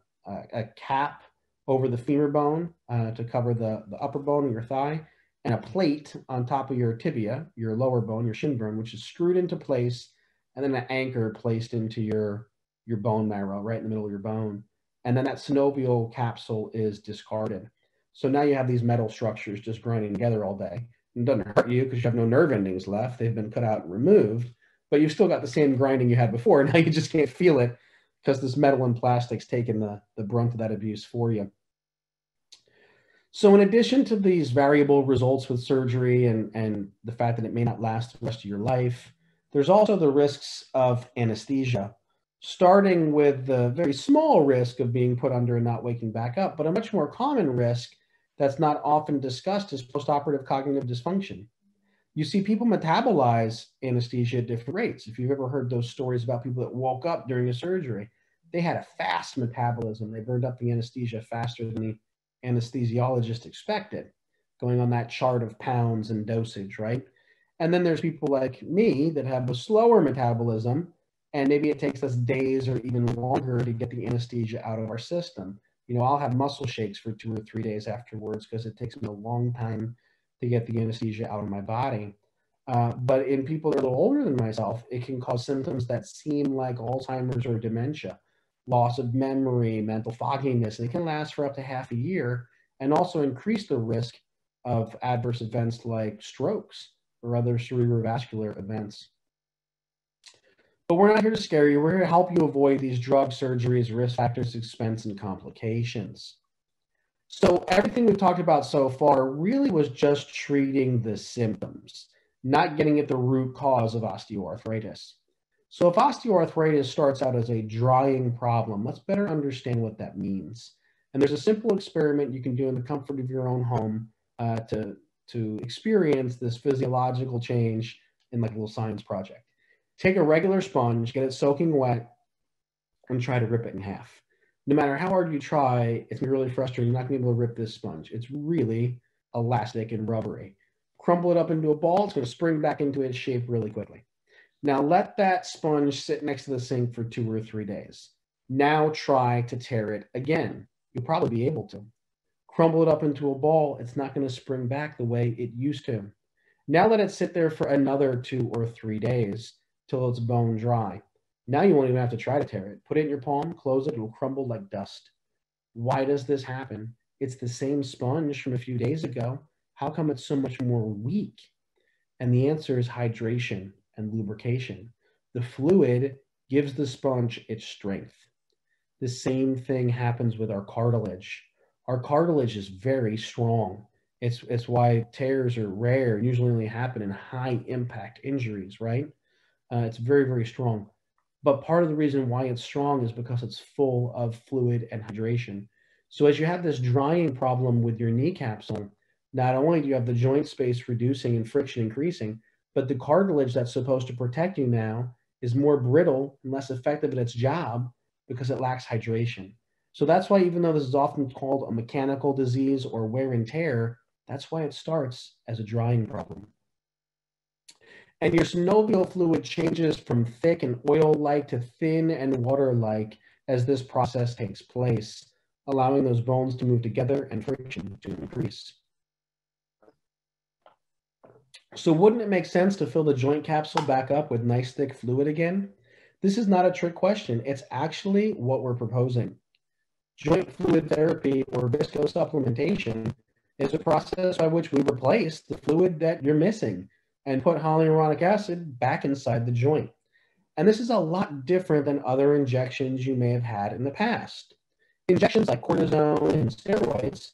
cap over the femur bone to cover the upper bone of your thigh, and a plate on top of your tibia, your lower bone, your shin bone, which is screwed into place, and then an anchor placed into your bone marrow, right in the middle of your bone. And then that synovial capsule is discarded. So now you have these metal structures just grinding together all day. It doesn't hurt you because you have no nerve endings left. They've been cut out and removed, but you've still got the same grinding you had before. Now you just can't feel it because this metal and plastic's taken the brunt of that abuse for you. So in addition to these variable results with surgery and the fact that it may not last the rest of your life, there's also the risks of anesthesia, starting with the very small risk of being put under and not waking back up, but a much more common risk that's not often discussed is postoperative cognitive dysfunction. You see, people metabolize anesthesia at different rates. If you've ever heard those stories about people that woke up during a surgery, they had a fast metabolism. They burned up the anesthesia faster than the anesthesiologist expected, going on that chart of pounds and dosage, right? And then there's people like me that have a slower metabolism, and maybe it takes us days or even longer to get the anesthesia out of our system. I'll have muscle shakes for 2 or 3 days afterwards because it takes me a long time to get the anesthesia out of my body. But in people that are a little older than myself, it can cause symptoms that seem like Alzheimer's or dementia, loss of memory, mental fogginess, and it can last for up to half a year and also increase the risk of adverse events like strokes or other cerebrovascular events. But we're not here to scare you. We're here to help you avoid these drug surgeries, risk factors, expense, and complications. So everything we've talked about so far really was just treating the symptoms, not getting at the root cause of osteoarthritis. So if osteoarthritis starts out as a drying problem, let's better understand what that means. And there's a simple experiment you can do in the comfort of your own home to experience this physiological change in like a little science project. Take a regular sponge, get it soaking wet, and try to rip it in half. No matter how hard you try, it's going to be really frustrating. You're not going to be able to rip this sponge. It's really elastic and rubbery. Crumble it up into a ball. It's going to spring back into its shape really quickly. Now let that sponge sit next to the sink for 2 or 3 days. Now try to tear it again. You'll probably be able to. Crumble it up into a ball. It's not going to spring back the way it used to. Now let it sit there for another 2 or 3 days till it's bone dry. Now you won't even have to try to tear it. Put it in your palm, close it, it'll crumble like dust. Why does this happen? It's the same sponge from a few days ago. How come it's so much more weak? And the answer is hydration and lubrication. The fluid gives the sponge its strength. The same thing happens with our cartilage. Our cartilage is very strong. It's why tears are rare and usually only happen in high impact injuries, right? It's very, very strong. But part of the reason why it's strong is because it's full of fluid and hydration. So as you have this drying problem with your knee capsule, not only do you have the joint space reducing and friction increasing, but the cartilage that's supposed to protect you now is more brittle and less effective at its job because it lacks hydration. So that's why, even though this is often called a mechanical disease or wear and tear, that's why it starts as a drying problem. And your synovial fluid changes from thick and oil-like to thin and water-like as this process takes place, allowing those bones to move together and friction to increase. So wouldn't it make sense to fill the joint capsule back up with nice thick fluid again? This is not a trick question. It's actually what we're proposing. Joint fluid therapy or viscosupplementation is a process by which we replace the fluid that you're missing and put hyaluronic acid back inside the joint. And this is a lot different than other injections you may have had in the past. Injections like cortisone and steroids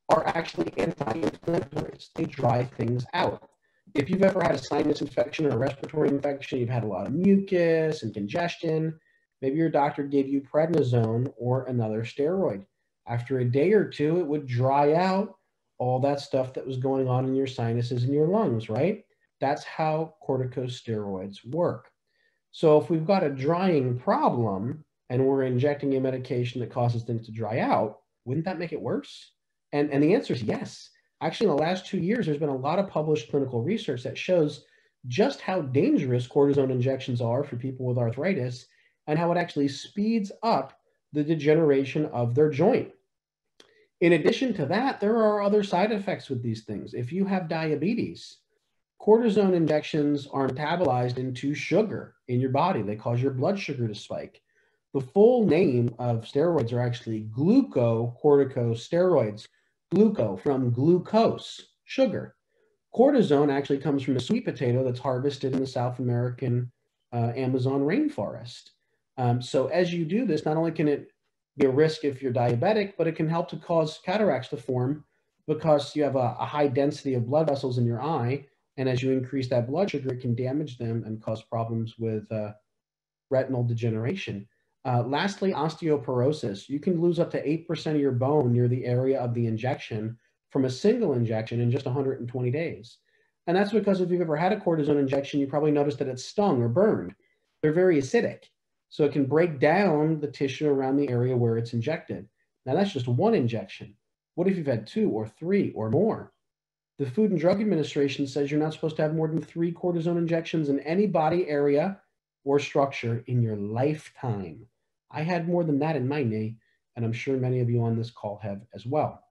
are actually anti-inflammatories. They dry things out. If you've ever had a sinus infection or a respiratory infection, you've had a lot of mucus and congestion, maybe your doctor gave you prednisone or another steroid. After a day or two, it would dry out all that stuff that was going on in your sinuses and your lungs, right? That's how corticosteroids work. So if we've got a drying problem and we're injecting a medication that causes things to dry out, wouldn't that make it worse? And the answer is yes. Actually, in the last 2 years, there's been a lot of published clinical research that shows just how dangerous cortisone injections are for people with arthritis and how it actually speeds up the degeneration of their joint. In addition to that, there are other side effects with these things. If you have diabetes, cortisone injections are metabolized into sugar in your body. They cause your blood sugar to spike. The full name of steroids are actually glucocorticosteroids. Gluco from glucose, sugar. Cortisone actually comes from a sweet potato that's harvested in the South American Amazon rainforest. So as you do this, not only can it be a risk if you're diabetic, but it can help to cause cataracts to form because you have a high density of blood vessels in your eye. And as you increase that blood sugar, it can damage them and cause problems with retinal degeneration. Lastly, osteoporosis. You can lose up to 8% of your bone near the area of the injection from a single injection in just 120 days. And that's because if you've ever had a cortisone injection, you probably noticed that it's stung or burned. They're very acidic, so it can break down the tissue around the area where it's injected. Now that's just one injection. What if you've had 2 or 3 or more? The Food and Drug Administration says you're not supposed to have more than 3 cortisone injections in any body area or structure in your lifetime. I had more than that in my knee, and I'm sure many of you on this call have as well.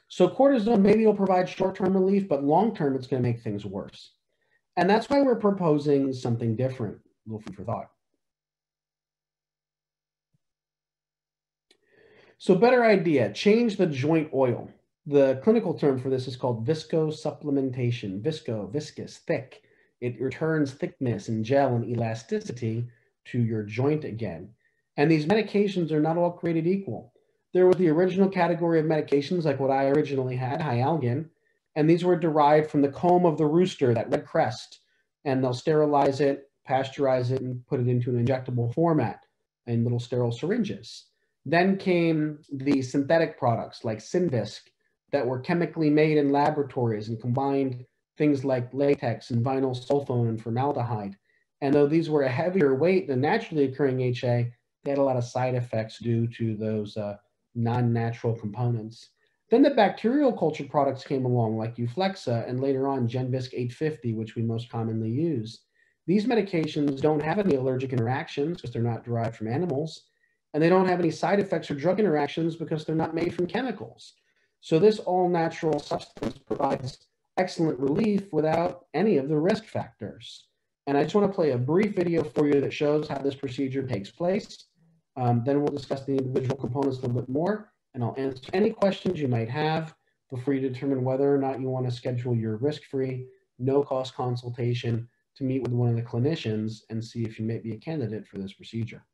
So cortisone maybe will provide short-term relief, but long-term it's going to make things worse. And that's why we're proposing something different. A little food for thought. So better idea, change the joint oil. The clinical term for this is called viscosupplementation. Viscous, thick. It returns thickness and gel and elasticity to your joint again. And these medications are not all created equal. There was the original category of medications like what I originally had, Hyalgin, and these were derived from the comb of the rooster, that red crest, and they'll sterilize it, pasteurize it, and put it into an injectable format in little sterile syringes. Then came the synthetic products like Synvisc that were chemically made in laboratories and combined things like latex and vinyl sulfone and formaldehyde. And though these were a heavier weight than naturally occurring HA, they had a lot of side effects due to those non-natural components. Then the bacterial cultured products came along like Euflexa and later on Genvisc 850, which we most commonly use. These medications don't have any allergic interactions because they're not derived from animals, and they don't have any side effects or drug interactions because they're not made from chemicals. So this all-natural substance provides excellent relief without any of the risk factors. And I just want to play a brief video for you that shows how this procedure takes place. Then we'll discuss the individual components a little bit more, and I'll answer any questions you might have before you determine whether or not you want to schedule your risk-free, no-cost consultation to meet with one of the clinicians and see if you may be a candidate for this procedure.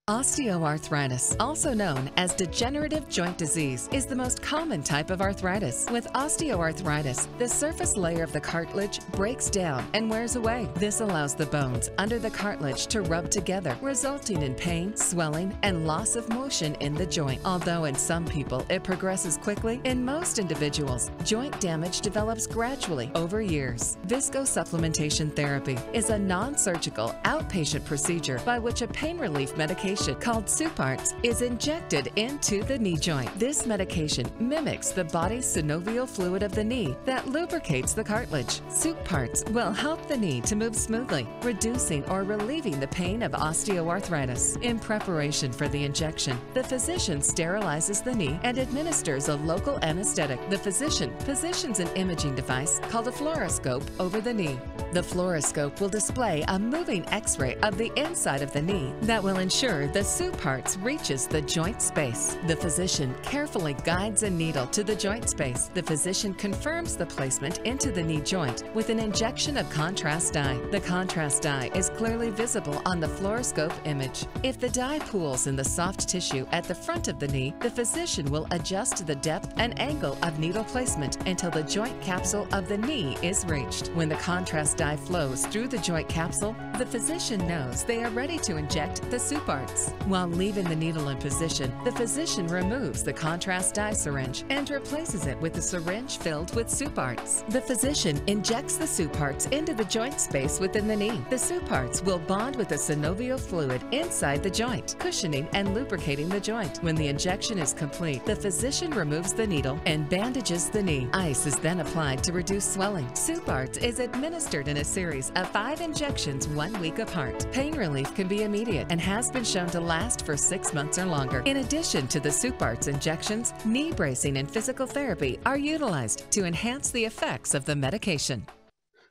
Osteoarthritis, also known as degenerative joint disease, is the most common type of arthritis. With osteoarthritis, the surface layer of the cartilage breaks down and wears away. This allows the bones under the cartilage to rub together, resulting in pain, swelling, and loss of motion in the joint. Although in some people it progresses quickly, in most individuals, joint damage develops gradually over years. Viscosupplementation therapy is a non-surgical outpatient procedure by which a pain relief medication called Supartz is injected into the knee joint. This medication mimics the body's synovial fluid of the knee that lubricates the cartilage. Supartz will help the knee to move smoothly, reducing or relieving the pain of osteoarthritis. In preparation for the injection, the physician sterilizes the knee and administers a local anesthetic. The physician positions an imaging device called a fluoroscope over the knee. The fluoroscope will display a moving X-ray of the inside of the knee that will ensure the Supartz reaches the joint space. The physician carefully guides a needle to the joint space. The physician confirms the placement into the knee joint with an injection of contrast dye. The contrast dye is clearly visible on the fluoroscope image. If the dye pools in the soft tissue at the front of the knee, the physician will adjust the depth and angle of needle placement until the joint capsule of the knee is reached. When the contrast dye flows through the joint capsule, the physician knows they are ready to inject the Supartz. While leaving the needle in position, the physician removes the contrast dye syringe and replaces it with a syringe filled with Supartz. The physician injects the Supartz into the joint space within the knee. The Supartz will bond with the synovial fluid inside the joint, cushioning and lubricating the joint. When the injection is complete, the physician removes the needle and bandages the knee. Ice is then applied to reduce swelling. Supartz is administered in a series of 5 injections 1 week apart. Pain relief can be immediate and has been shown to last for 6 months or longer. In addition to the Supartz injections, knee bracing and physical therapy are utilized to enhance the effects of the medication.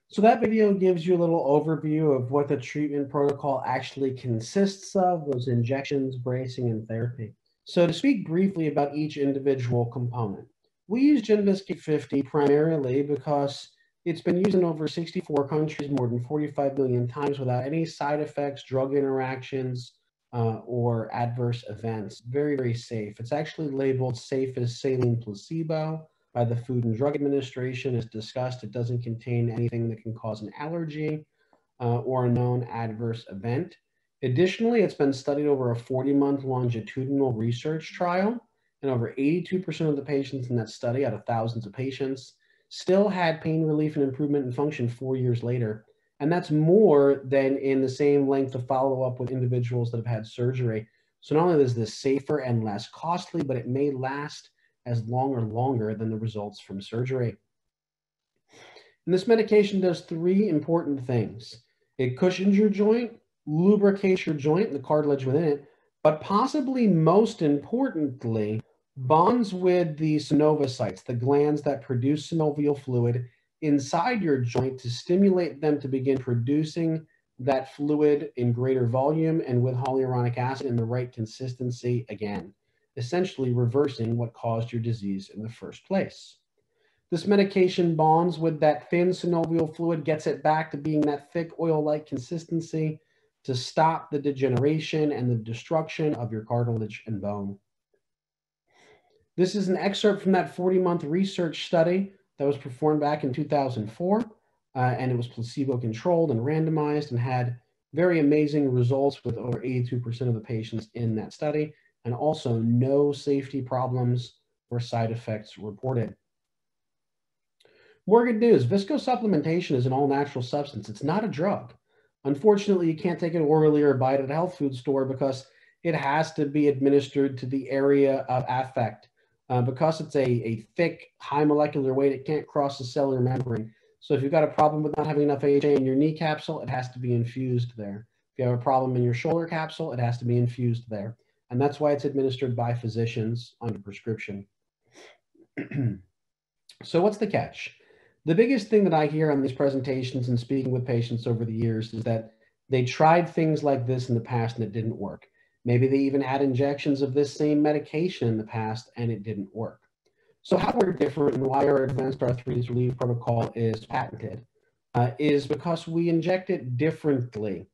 So that video gives you a little overview of what the treatment protocol actually consists of, those injections, bracing, and therapy. So to speak briefly about each individual component, we use Genvisc 850 primarily because it's been used in over 64 countries, more than 45 million times without any side effects, drug interactions, or adverse events. Very, very safe. It's actually labeled safe as saline placebo by the Food and Drug Administration. As discussed, it doesn't contain anything that can cause an allergy or a known adverse event. Additionally, it's been studied over a 40-month longitudinal research trial, and over 82% of the patients in that study, out of thousands of patients, still had pain relief and improvement in function 4 years later. And that's more than in the same length of follow-up with individuals that have had surgery. So not only is this safer and less costly, but it may last as long or longer than the results from surgery. And this medication does three important things. It cushions your joint, lubricates your joint and the cartilage within it, but possibly most importantly, bonds with the synovicytes, the glands that produce synovial fluid inside your joint to stimulate them to begin producing that fluid in greater volume and with hyaluronic acid in the right consistency again, essentially reversing what caused your disease in the first place. This medication bonds with that thin synovial fluid, gets it back to being that thick oil-like consistency to stop the degeneration and the destruction of your cartilage and bone. This is an excerpt from that 40-month research study that was performed back in 2004, and it was placebo-controlled and randomized and had very amazing results with over 82% of the patients in that study, and also no safety problems or side effects reported. More good news, viscosupplementation is an all-natural substance. It's not a drug. Unfortunately, you can't take it orally or buy it at a health food store because it has to be administered to the area of affect. Because it's a thick, high molecular weight, it can't cross the cellular membrane. So if you've got a problem with not having enough AHA in your knee capsule, it has to be infused there. If you have a problem in your shoulder capsule, it has to be infused there. And that's why it's administered by physicians under prescription. So what's the catch? The biggest thing that I hear on these presentations and speaking with patients over the years is that they tried things like this in the past and it didn't work. Maybe they even had injections of this same medication in the past and it didn't work. So how we're different and why our advanced arthritis relief protocol is patented is because we inject it differently.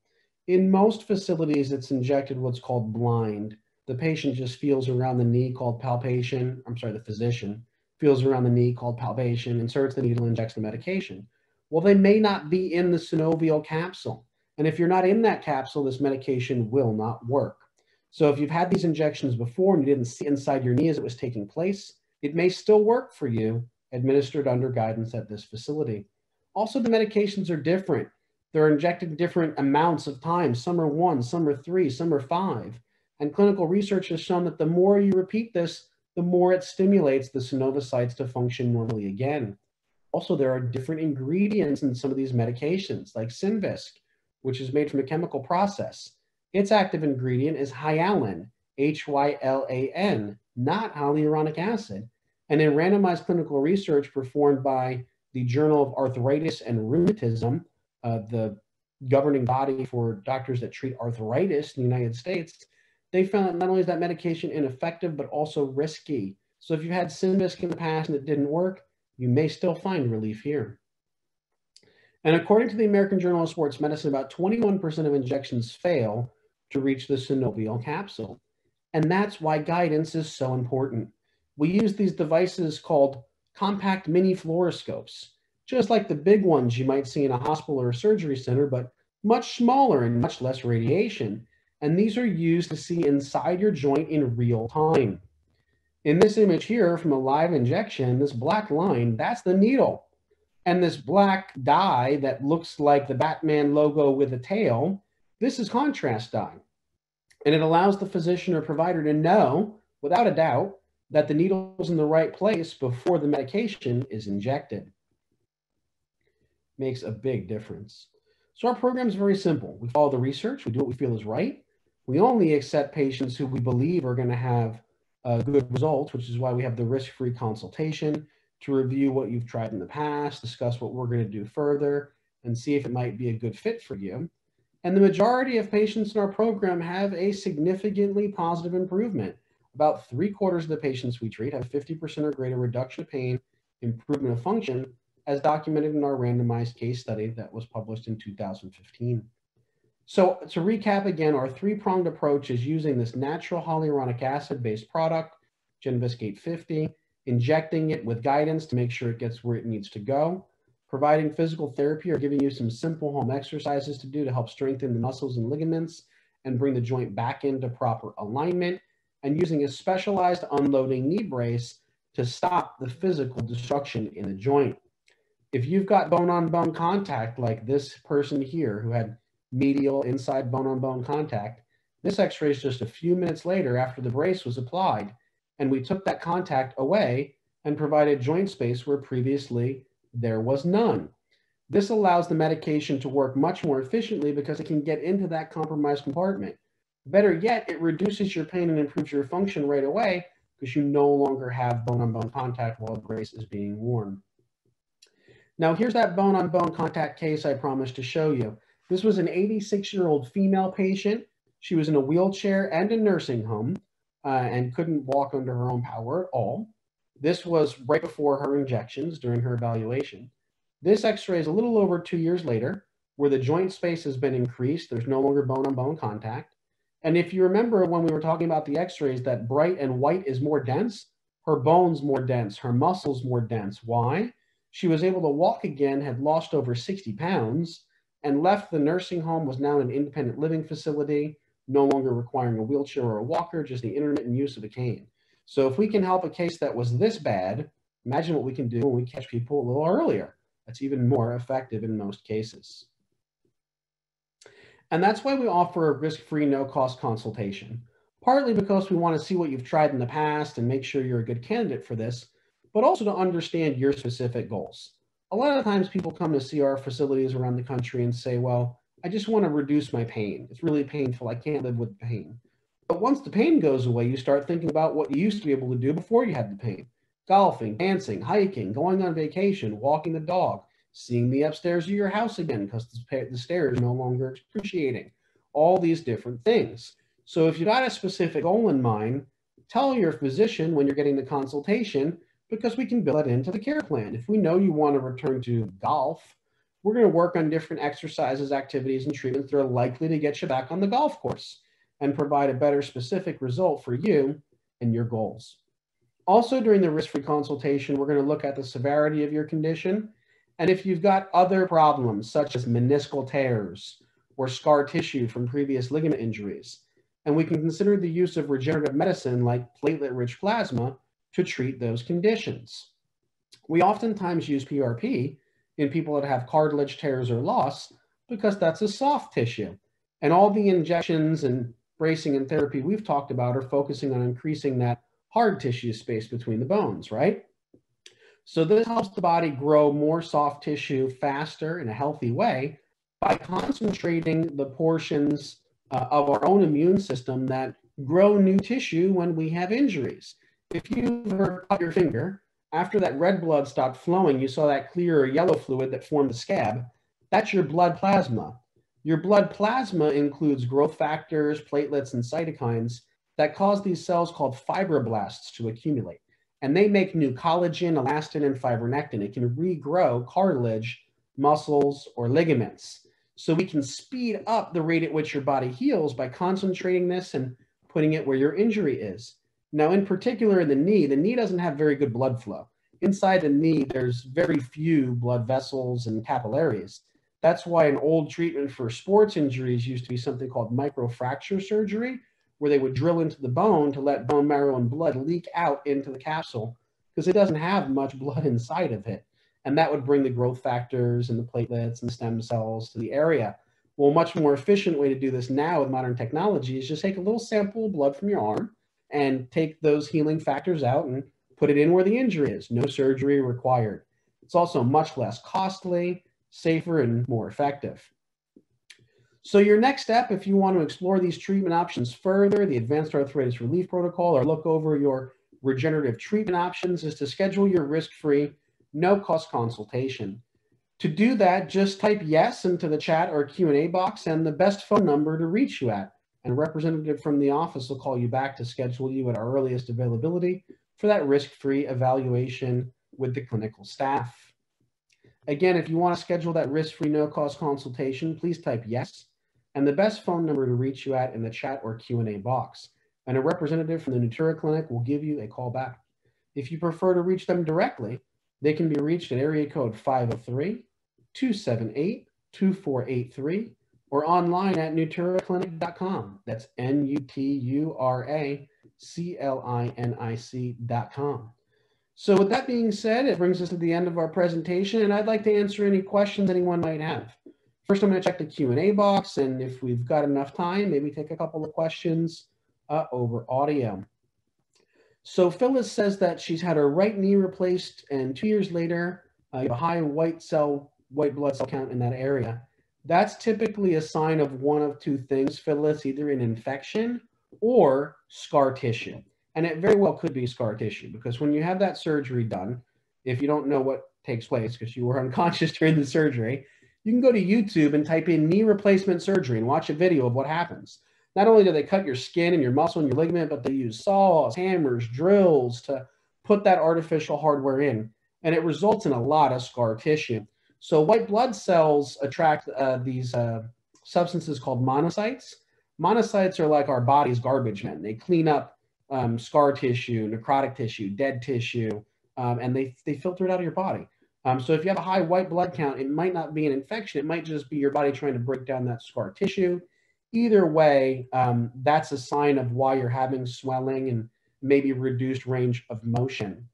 In most facilities, it's injected what's called blind. The patient just feels around the knee called palpation. I'm sorry, the physician feels around the knee called palpation, inserts the needle, injects the medication. Well, they may not be in the synovial capsule. And if you're not in that capsule, this medication will not work. So if you've had these injections before and you didn't see inside your knee as it was taking place, it may still work for you, administered under guidance at this facility. Also, the medications are different. They're injected different amounts of time. Some are 1, some are 3, some are 5. And clinical research has shown that the more you repeat this, the more it stimulates the synovicytes to function normally again. Also, there are different ingredients in some of these medications, like Synvisc, which is made from a chemical process. Its active ingredient is hyaline, H-Y-L-A-N, not hyaluronic acid. And in randomized clinical research performed by the Journal of Arthritis and Rheumatism, the governing body for doctors that treat arthritis in the United States, they found that not only is that medication ineffective, but also risky. So if you've had Synvisc in the past and it didn't work, you may still find relief here. And according to the American Journal of Sports Medicine, about 21% of injections fail to reach the synovial capsule. And that's why guidance is so important. We use these devices called compact mini fluoroscopes, just like the big ones you might see in a hospital or a surgery center, but much smaller and much less radiation. And these are used to see inside your joint in real time. In this image here from a live injection, this black line, that's the needle. And this black dye that looks like the Batman logo with a tail, this is contrast dye. And it allows the physician or provider to know, without a doubt, that the needle is in the right place before the medication is injected. Makes a big difference. So our program is very simple. We follow the research. We do what we feel is right. We only accept patients who we believe are going to have good results, which is why we have the risk-free consultation to review what you've tried in the past, discuss what we're going to do further, and see if it might be a good fit for you. And the majority of patients in our program have a significantly positive improvement. About 3/4 of the patients we treat have 50% or greater reduction of pain, improvement of function, as documented in our randomized case study that was published in 2015. So to recap again, our three-pronged approach is using this natural hyaluronic acid-based product, Genvisc 850, injecting it with guidance to make sure it gets where it needs to go, providing physical therapy or giving you some simple home exercises to do to help strengthen the muscles and ligaments and bring the joint back into proper alignment, and using a specialized unloading knee brace to stop the physical destruction in the joint. If you've got bone-on-bone contact like this person here who had medial inside bone-on-bone contact, this x-ray is just a few minutes later after the brace was applied, and we took that contact away and provided joint space where previously there was none. This allows the medication to work much more efficiently because it can get into that compromised compartment. Better yet, it reduces your pain and improves your function right away because you no longer have bone-on-bone contact while the brace is being worn. Now, here's that bone-on-bone contact case I promised to show you. This was an 86-year-old female patient. She was in a wheelchair and a nursing home and couldn't walk under her own power at all. This was right before her injections during her evaluation. This x-ray is a little over 2 years later, where the joint space has been increased. There's no longer bone-on-bone contact. And if you remember when we were talking about the x-rays that bright and white is more dense, her bone's more dense, her muscle's more dense. Why? She was able to walk again, had lost over 60 pounds, and left the nursing home, was now an independent living facility, no longer requiring a wheelchair or a walker, just the intermittent use of a cane. So if we can help a case that was this bad, imagine what we can do when we catch people a little earlier. That's even more effective in most cases. And that's why we offer a risk-free, no-cost consultation, partly because we want to see what you've tried in the past and make sure you're a good candidate for this, but also to understand your specific goals. A lot of times people come to see our facilities around the country and say, well, I just want to reduce my pain. It's really painful. I can't live with pain. But once the pain goes away, you start thinking about what you used to be able to do before you had the pain. Golfing, dancing, hiking, going on vacation, walking the dog, seeing the upstairs of your house again because the stairs are no longer excruciating. All these different things. So if you've got a specific goal in mind, tell your physician when you're getting the consultation, because we can build that into the care plan. If we know you want to return to golf, we're going to work on different exercises, activities, and treatments that are likely to get you back on the golf course and provide a better specific result for you and your goals. Also, during the risk-free consultation, we're going to look at the severity of your condition. And if you've got other problems, such as meniscal tears or scar tissue from previous ligament injuries, and we can consider the use of regenerative medicine like platelet-rich plasma to treat those conditions. We oftentimes use PRP in people that have cartilage tears or loss because that's a soft tissue. And all the injections and bracing and therapy we've talked about are focusing on increasing that hard tissue space between the bones, right? So this helps the body grow more soft tissue faster in a healthy way by concentrating the portions of our own immune system that grow new tissue when we have injuries. If you've ever cut your finger, after that red blood stopped flowing, you saw that clear or yellow fluid that formed the scab. That's your blood plasma. Your blood plasma includes growth factors, platelets, and cytokines that cause these cells called fibroblasts to accumulate. And they make new collagen, elastin, and fibronectin. It can regrow cartilage, muscles, or ligaments. So we can speed up the rate at which your body heals by concentrating this and putting it where your injury is. Now, in particular in the knee doesn't have very good blood flow. Inside the knee, there's very few blood vessels and capillaries. That's why an old treatment for sports injuries used to be something called microfracture surgery, where they would drill into the bone to let bone marrow and blood leak out into the capsule because it doesn't have much blood inside of it. And that would bring the growth factors and the platelets and the stem cells to the area. Well, a much more efficient way to do this now with modern technology is just take a little sample of blood from your arm and take those healing factors out and put it in where the injury is. No surgery required. It's also much less costly, safer, and more effective. So your next step, if you want to explore these treatment options further, the Advanced Arthritis Relief Protocol, or look over your regenerative treatment options, is to schedule your risk-free, no-cost consultation. To do that, just type yes into the chat or Q&A box and the best phone number to reach you at. And a representative from the office will call you back to schedule you at our earliest availability for that risk-free evaluation with the clinical staff. Again, if you want to schedule that risk-free, no-cost consultation, please type yes, and the best phone number to reach you at in the chat or Q&A box. And a representative from the Nutura Clinic will give you a call back. If you prefer to reach them directly, they can be reached at area code 503-278-2483, or online at nuturaclinic.com. That's NUTURACLINIC.com. clinic.com. So with that being said, it brings us to the end of our presentation, and I'd like to answer any questions anyone might have. First, I'm going to check the Q&A box, and if we've got enough time, maybe take a couple of questions over audio. So Phyllis says that she's had her right knee replaced, and 2 years later, you have a high white blood cell count in that area. That's typically a sign of one of two things, Phyllis, either an infection or scar tissue. And it very well could be scar tissue, because when you have that surgery done, if you don't know what takes place because you were unconscious during the surgery, you can go to YouTube and type in knee replacement surgery and watch a video of what happens. Not only do they cut your skin and your muscle and your ligament, but they use saws, hammers, drills to put that artificial hardware in. And it results in a lot of scar tissue. So white blood cells attract these substances called monocytes. Monocytes are like our body's garbage men. They clean up scar tissue, necrotic tissue, dead tissue, and they filter it out of your body. So if you have a high white blood count, it might not be an infection. It might just be your body trying to break down that scar tissue. Either way, that's a sign of why you're having swelling and maybe reduced range of motion.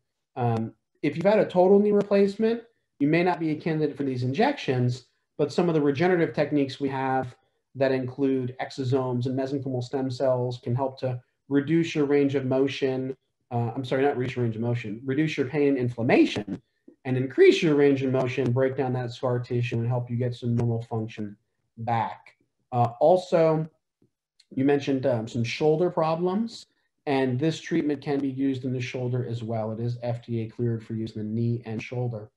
If you've had a total knee replacement, you may not be a candidate for these injections, but some of the regenerative techniques we have that include exosomes and mesenchymal stem cells can help to reduce your range of motion. Reduce your pain and inflammation, and increase your range of motion, break down that scar tissue, and help you get some normal function back. Also, you mentioned some shoulder problems, and this treatment can be used in the shoulder as well. It is FDA cleared for use in the knee and shoulder.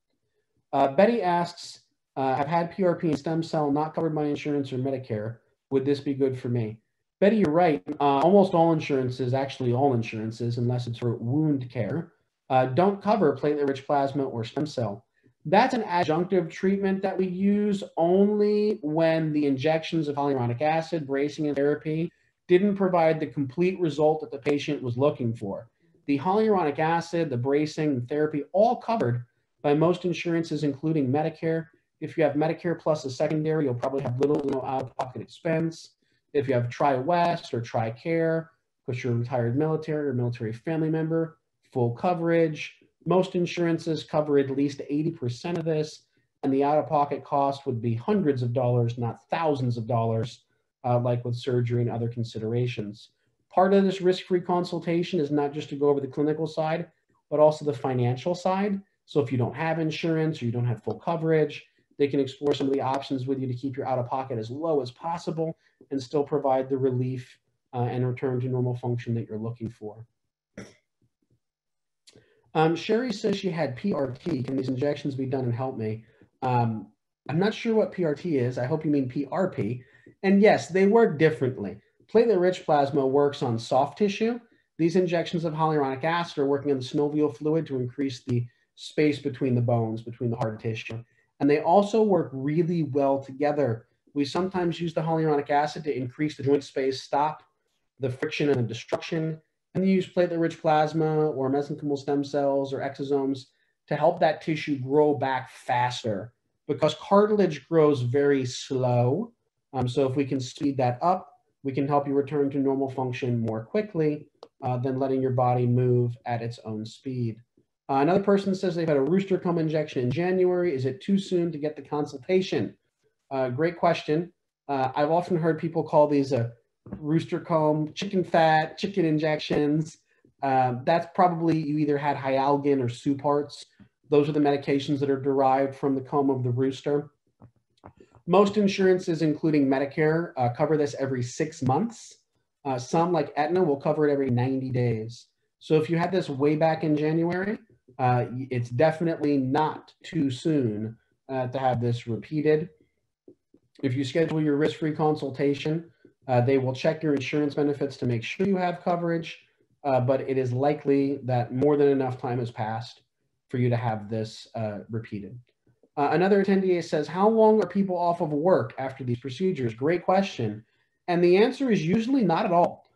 Betty asks, I've had PRP and stem cell not covered by insurance or Medicare. Would this be good for me? Betty, you're right. Almost all insurances, actually all insurances, unless it's for wound care, don't cover platelet-rich plasma or stem cell. That's an adjunctive treatment that we use only when the injections of hyaluronic acid, bracing, and therapy didn't provide the complete result that the patient was looking for. The hyaluronic acid, the bracing, and therapy, all covered by most insurances, including Medicare. If you have Medicare plus a secondary, you'll probably have little to no out-of-pocket expense. If you have TriWest or TRICARE, because you're a retired military or military family member, full coverage. Most insurances cover at least 80% of this, and the out-of-pocket cost would be hundreds of dollars, not thousands of dollars, like with surgery and other considerations. Part of this risk-free consultation is not just to go over the clinical side, but also the financial side. So if you don't have insurance or you don't have full coverage, they can explore some of the options with you to keep your out-of-pocket as low as possible and still provide the relief and return to normal function that you're looking for. Sherry says she had PRT. Can these injections be done and help me? I'm not sure what PRT is. I hope you mean PRP. And yes, they work differently. Platelet-rich plasma works on soft tissue. These injections of hyaluronic acid are working on the synovial fluid to increase the space between the bones, between the hard tissue. And they also work really well together. We sometimes use the hyaluronic acid to increase the joint space, stop the friction and the destruction, and use platelet-rich plasma or mesenchymal stem cells or exosomes to help that tissue grow back faster, because cartilage grows very slow. So if we can speed that up, we can help you return to normal function more quickly than letting your body move at its own speed. Another person says they've had a rooster comb injection in January. Is it too soon to get the consultation? Great question. I've often heard people call these a rooster comb, chicken fat, chicken injections. That's probably you either had Hyalgin or Suparts. Those are the medications that are derived from the comb of the rooster. Most insurances, including Medicare, cover this every 6 months. Some, like Aetna, will cover it every 90 days. So if you had this way back in January, it's definitely not too soon to have this repeated. If you schedule your risk-free consultation, they will check your insurance benefits to make sure you have coverage, but it is likely that more than enough time has passed for you to have this repeated. Another attendee says, how long are people off of work after these procedures? Great question. And the answer is usually not at all.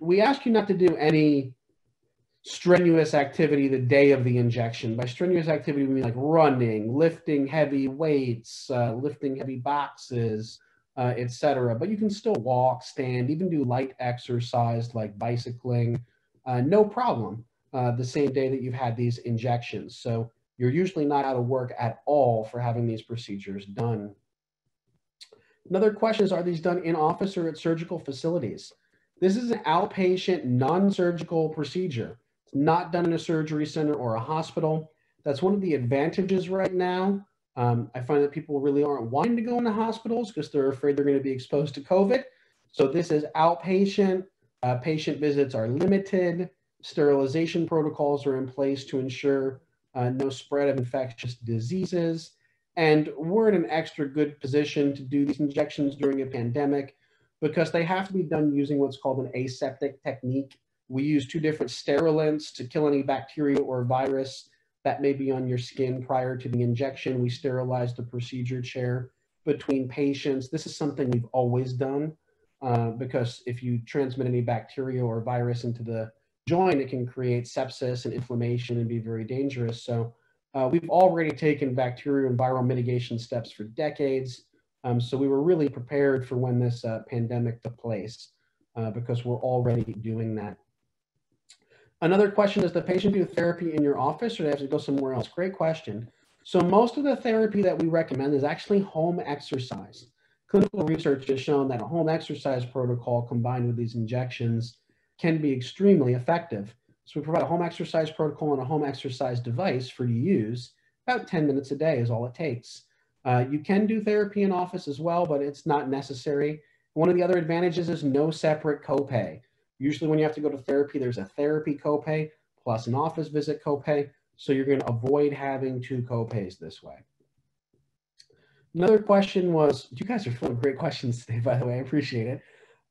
We ask you not to do any strenuous activity the day of the injection. By strenuous activity, we mean like running, lifting heavy weights, lifting heavy boxes, etc. But you can still walk, stand, even do light exercise like bicycling, no problem, the same day that you've had these injections. So you're usually not out of work at all for having these procedures done. Another question is, are these done in office or at surgical facilities? This is an outpatient, non-surgical procedure. It's not done in a surgery center or a hospital. That's one of the advantages right now. I find that people really aren't wanting to go into hospitals because they're afraid they're going to be exposed to COVID. So this is outpatient. Patient visits are limited. Sterilization protocols are in place to ensure no spread of infectious diseases. And we're in an extra good position to do these injections during a pandemic because they have to be done using what's called an aseptic technique. We use 2 different sterilants to kill any bacteria or virus that may be on your skin prior to the injection. We sterilize the procedure chair between patients. This is something we've always done because if you transmit any bacteria or virus into the joint, it can create sepsis and inflammation and be very dangerous. So we've already taken bacterial and viral mitigation steps for decades. So we were really prepared for when this pandemic took place because we're already doing that. Another question, does the patient do therapy in your office or do they have to go somewhere else? Great question. So most of the therapy that we recommend is actually home exercise. Clinical research has shown that a home exercise protocol combined with these injections can be extremely effective. So we provide a home exercise protocol and a home exercise device for you to use. About 10 minutes a day is all it takes. You can do therapy in office as well, but it's not necessary. One of the other advantages is no separate copay. Usually when you have to go to therapy, there's a therapy copay plus an office visit copay. So you're going to avoid having 2 copays this way. Another question was, you guys are full of great questions today, by the way, I appreciate it.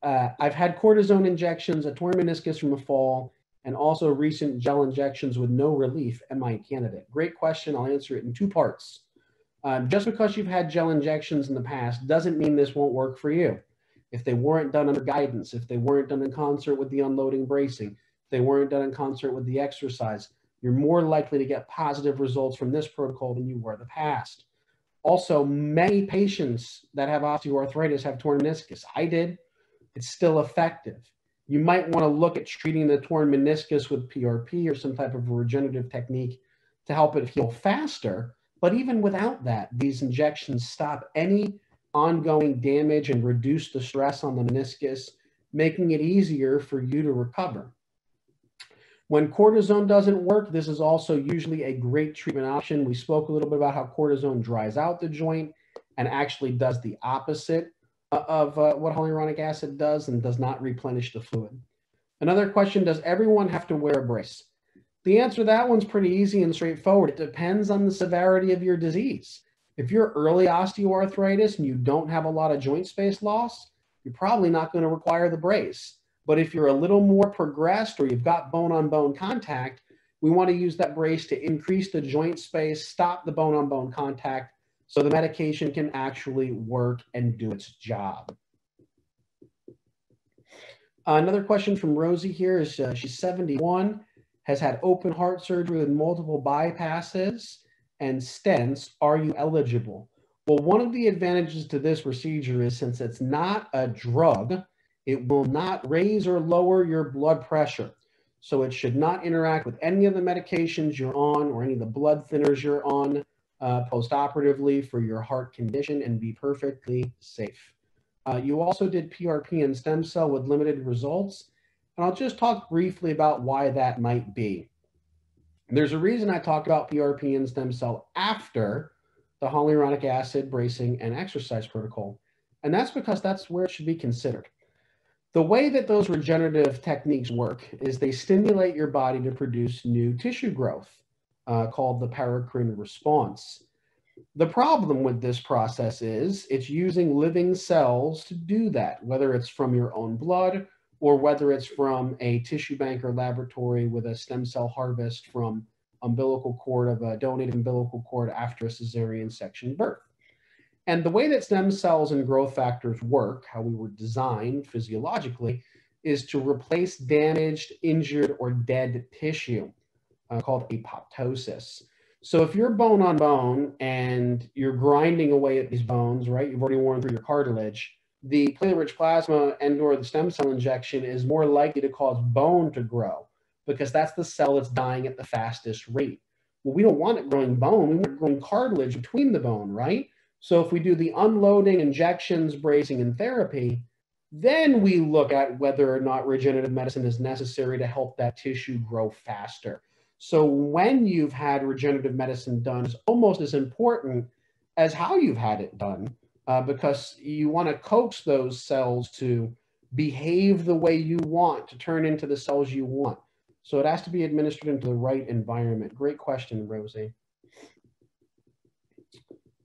I've had cortisone injections, a torn meniscus from a fall, and also recent gel injections with no relief. Am I a candidate? Great question. I'll answer it in 2 parts. Just because you've had gel injections in the past doesn't mean this won't work for you. If they weren't done under guidance, if they weren't done in concert with the unloading bracing, if they weren't done in concert with the exercise, you're more likely to get positive results from this protocol than you were in the past. Also, many patients that have osteoarthritis have torn meniscus. I did. It's still effective. You might want to look at treating the torn meniscus with PRP or some type of regenerative technique to help it heal faster. But even without that, these injections stop any ongoing damage and reduce the stress on the meniscus, making it easier for you to recover. When cortisone doesn't work, this is also usually a great treatment option. We spoke a little bit about how cortisone dries out the joint and actually does the opposite of what hyaluronic acid does and does not replenish the fluid. Another question, does everyone have to wear a brace? The answer to that one's pretty easy and straightforward. It depends on the severity of your disease. If you're early osteoarthritis and you don't have a lot of joint space loss, you're probably not going to require the brace. But if you're a little more progressed or you've got bone-on-bone contact, we want to use that brace to increase the joint space, stop the bone-on-bone contact, so the medication can actually work and do its job. Another question from Rosie here is she's 71, has had open heart surgery with multiple bypasses and stents. Are you eligible? Well, one of the advantages to this procedure is since it's not a drug, it will not raise or lower your blood pressure. So it should not interact with any of the medications you're on or any of the blood thinners you're on post-operatively for your heart condition and be perfectly safe. You also did PRP and stem cell with limited results. And I'll just talk briefly about why that might be. There's a reason I talked about PRP and stem cell after the hyaluronic acid bracing and exercise protocol. And that's because that's where it should be considered. The way that those regenerative techniques work is they stimulate your body to produce new tissue growth called the paracrine response. The problem with this process is it's using living cells to do that, whether it's from your own blood or whether it's from a tissue bank or laboratory with a stem cell harvest from umbilical cord of a donated umbilical cord after a cesarean section birth. And the way that stem cells and growth factors work, how we were designed physiologically, is to replace damaged, injured, or dead tissue called apoptosis. So if you're bone on bone and you're grinding away at these bones, right, you've already worn through your cartilage, the platelet-rich plasma and or the stem cell injection is more likely to cause bone to grow because that's the cell that's dying at the fastest rate. Well, we don't want it growing bone. We want it growing cartilage between the bone, right? So if we do the unloading, injections, bracing, and therapy, then we look at whether or not regenerative medicine is necessary to help that tissue grow faster. So when you've had regenerative medicine done is almost as important as how you've had it done, because you want to coax those cells to behave the way you want, to turn into the cells you want. So it has to be administered into the right environment. Great question, Rosie.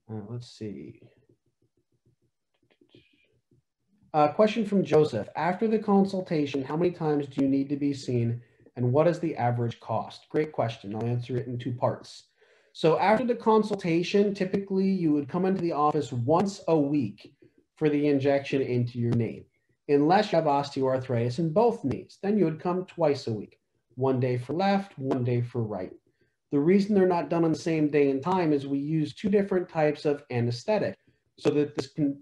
Let's see. Question from Joseph. After the consultation, how many times do you need to be seen and what is the average cost? Great question. I'll answer it in two parts. So after the consultation, typically you would come into the office once a week for the injection into your knee. Unless you have osteoarthritis in both knees, then you would come twice a week, 1 day for left, 1 day for right. The reason they're not done on the same day and time is we use two different types of anesthetic so that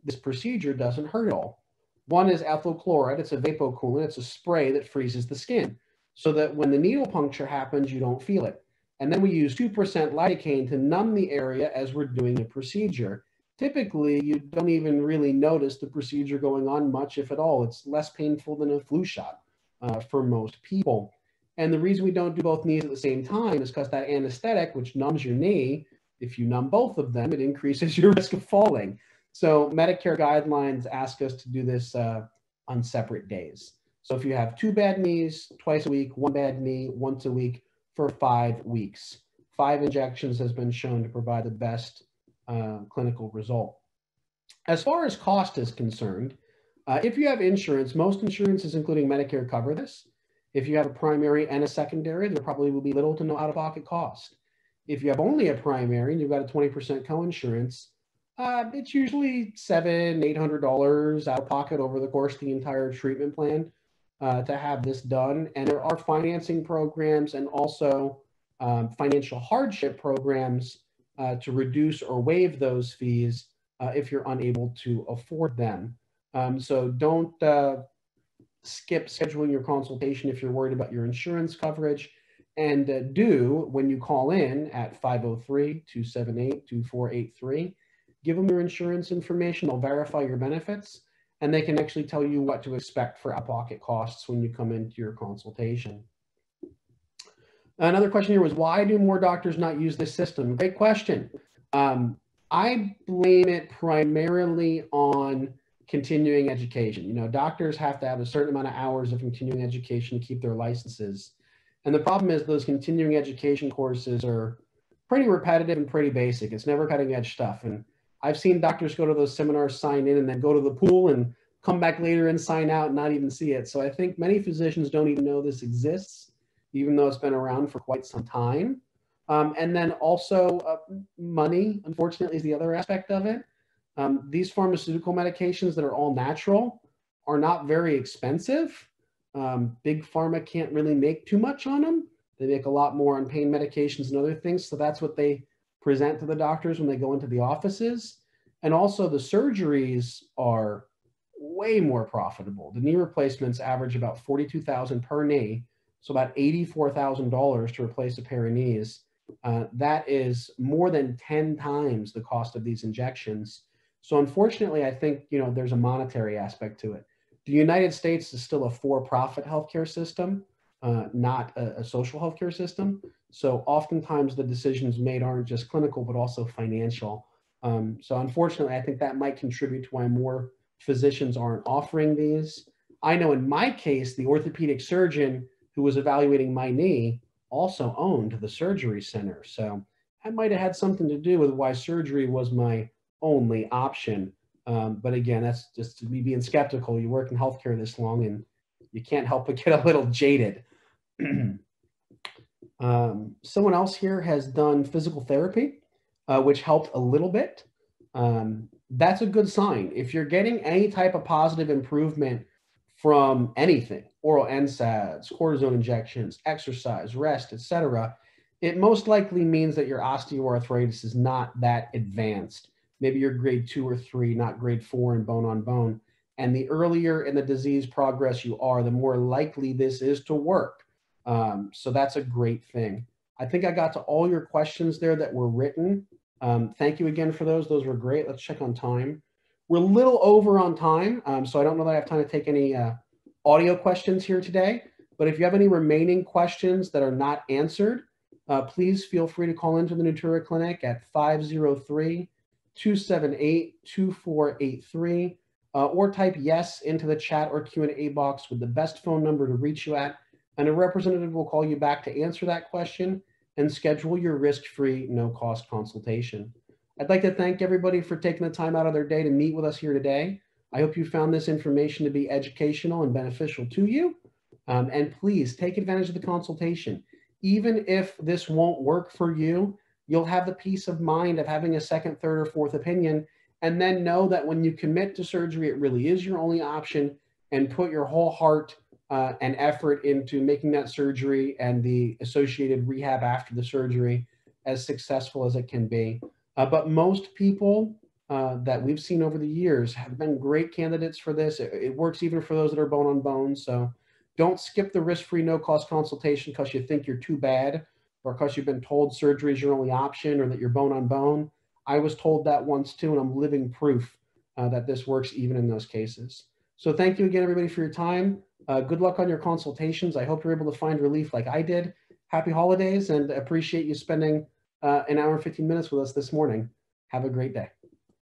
this procedure doesn't hurt at all. One is ethyl chloride. It's a vapocoolant. It's a spray that freezes the skin so that when the needle puncture happens, you don't feel it. And then we use 2% lidocaine to numb the area as we're doing the procedure. Typically, you don't even really notice the procedure going on much, if at all. It's less painful than a flu shot for most people. And the reason we don't do both knees at the same time is because that anesthetic, which numbs your knee, if you numb both of them, it increases your risk of falling. So Medicare guidelines ask us to do this on separate days. So if you have 2 bad knees, twice a week, 1 bad knee, once a week for 5 weeks. 5 injections has been shown to provide the best clinical result. As far as cost is concerned, if you have insurance, most insurances, including Medicare, cover this. If you have a primary and a secondary, there probably will be little to no out-of-pocket cost. If you have only a primary and you've got a 20% coinsurance, it's usually $700, $800 out of pocket over the course of the entire treatment plan to have this done. And there are financing programs and also financial hardship programs to reduce or waive those fees if you're unable to afford them. So don't skip scheduling your consultation if you're worried about your insurance coverage. And when you call in at 503-278-2483, give them your insurance information. They'll verify your benefits, and they can actually tell you what to expect for out-of-pocket costs when you come into your consultation. Another question here was, why do more doctors not use this system? Great question. I blame it primarily on continuing education. You know, doctors have to have a certain amount of hours of continuing education to keep their licenses. And the problem is those continuing education courses are pretty repetitive and pretty basic. It's never cutting edge stuff. And I've seen doctors go to those seminars, sign in, and then go to the pool and come back later and sign out and not even see it. So I think many physicians don't even know this exists, even though it's been around for quite some time. And then also money, unfortunately, is the other aspect of it. These pharmaceutical medications that are all natural are not very expensive. Big pharma can't really make too much on them. They make a lot more on pain medications and other things. So that's what they present to the doctors when they go into the offices. And also the surgeries are way more profitable. The knee replacements average about $42,000 per knee. So about $84,000 to replace a pair of knees. That is more than 10 times the cost of these injections. So unfortunately, I think, you know, there's a monetary aspect to it. The United States is still a for-profit healthcare system, not a social healthcare system. So oftentimes the decisions made aren't just clinical, but also financial. So unfortunately, I think that might contribute to why more physicians aren't offering these. I know in my case, the orthopedic surgeon who was evaluating my knee also owned the surgery center. So that might have had something to do with why surgery was my only option. But again, that's just me being skeptical. You work in healthcare this long and you can't help but get a little jaded. Someone else here has done physical therapy, which helped a little bit. That's a good sign. If you're getting any type of positive improvement from anything, oral NSAIDs, cortisone injections, exercise, rest, etc., it most likely means that your osteoarthritis is not that advanced. Maybe you're grade 2 or 3, not grade 4 in bone on bone. And the earlier in the disease progress you are, the more likely this is to work. So that's a great thing. I think I got to all your questions there that were written. Thank you again for those. Those were great. Let's check on time. We're a little over on time, so I don't know that I have time to take any audio questions here today. But if you have any remaining questions that are not answered, please feel free to call into the Natura Clinic at 503-278-2483, or type yes into the chat or Q&A box with the best phone number to reach you at, and a representative will call you back to answer that question and schedule your risk-free, no-cost consultation. I'd like to thank everybody for taking the time out of their day to meet with us here today. I hope you found this information to be educational and beneficial to you. And please take advantage of the consultation. Even if this won't work for you, you'll have the peace of mind of having a second, third, or fourth opinion, and then know that when you commit to surgery, it really is your only option, and put your whole heart and effort into making that surgery and the associated rehab after the surgery as successful as it can be. But most people that we've seen over the years have been great candidates for this. It works even for those that are bone on bone. So don't skip the risk-free, no-cost consultation because you think you're too bad or because you've been told surgery is your only option or that you're bone on bone. I was told that once too, and I'm living proof that this works even in those cases. So thank you again, everybody, for your time. Good luck on your consultations. I hope you're able to find relief like I did. Happy holidays, and appreciate you spending an hour and 15 minutes with us this morning. Have a great day.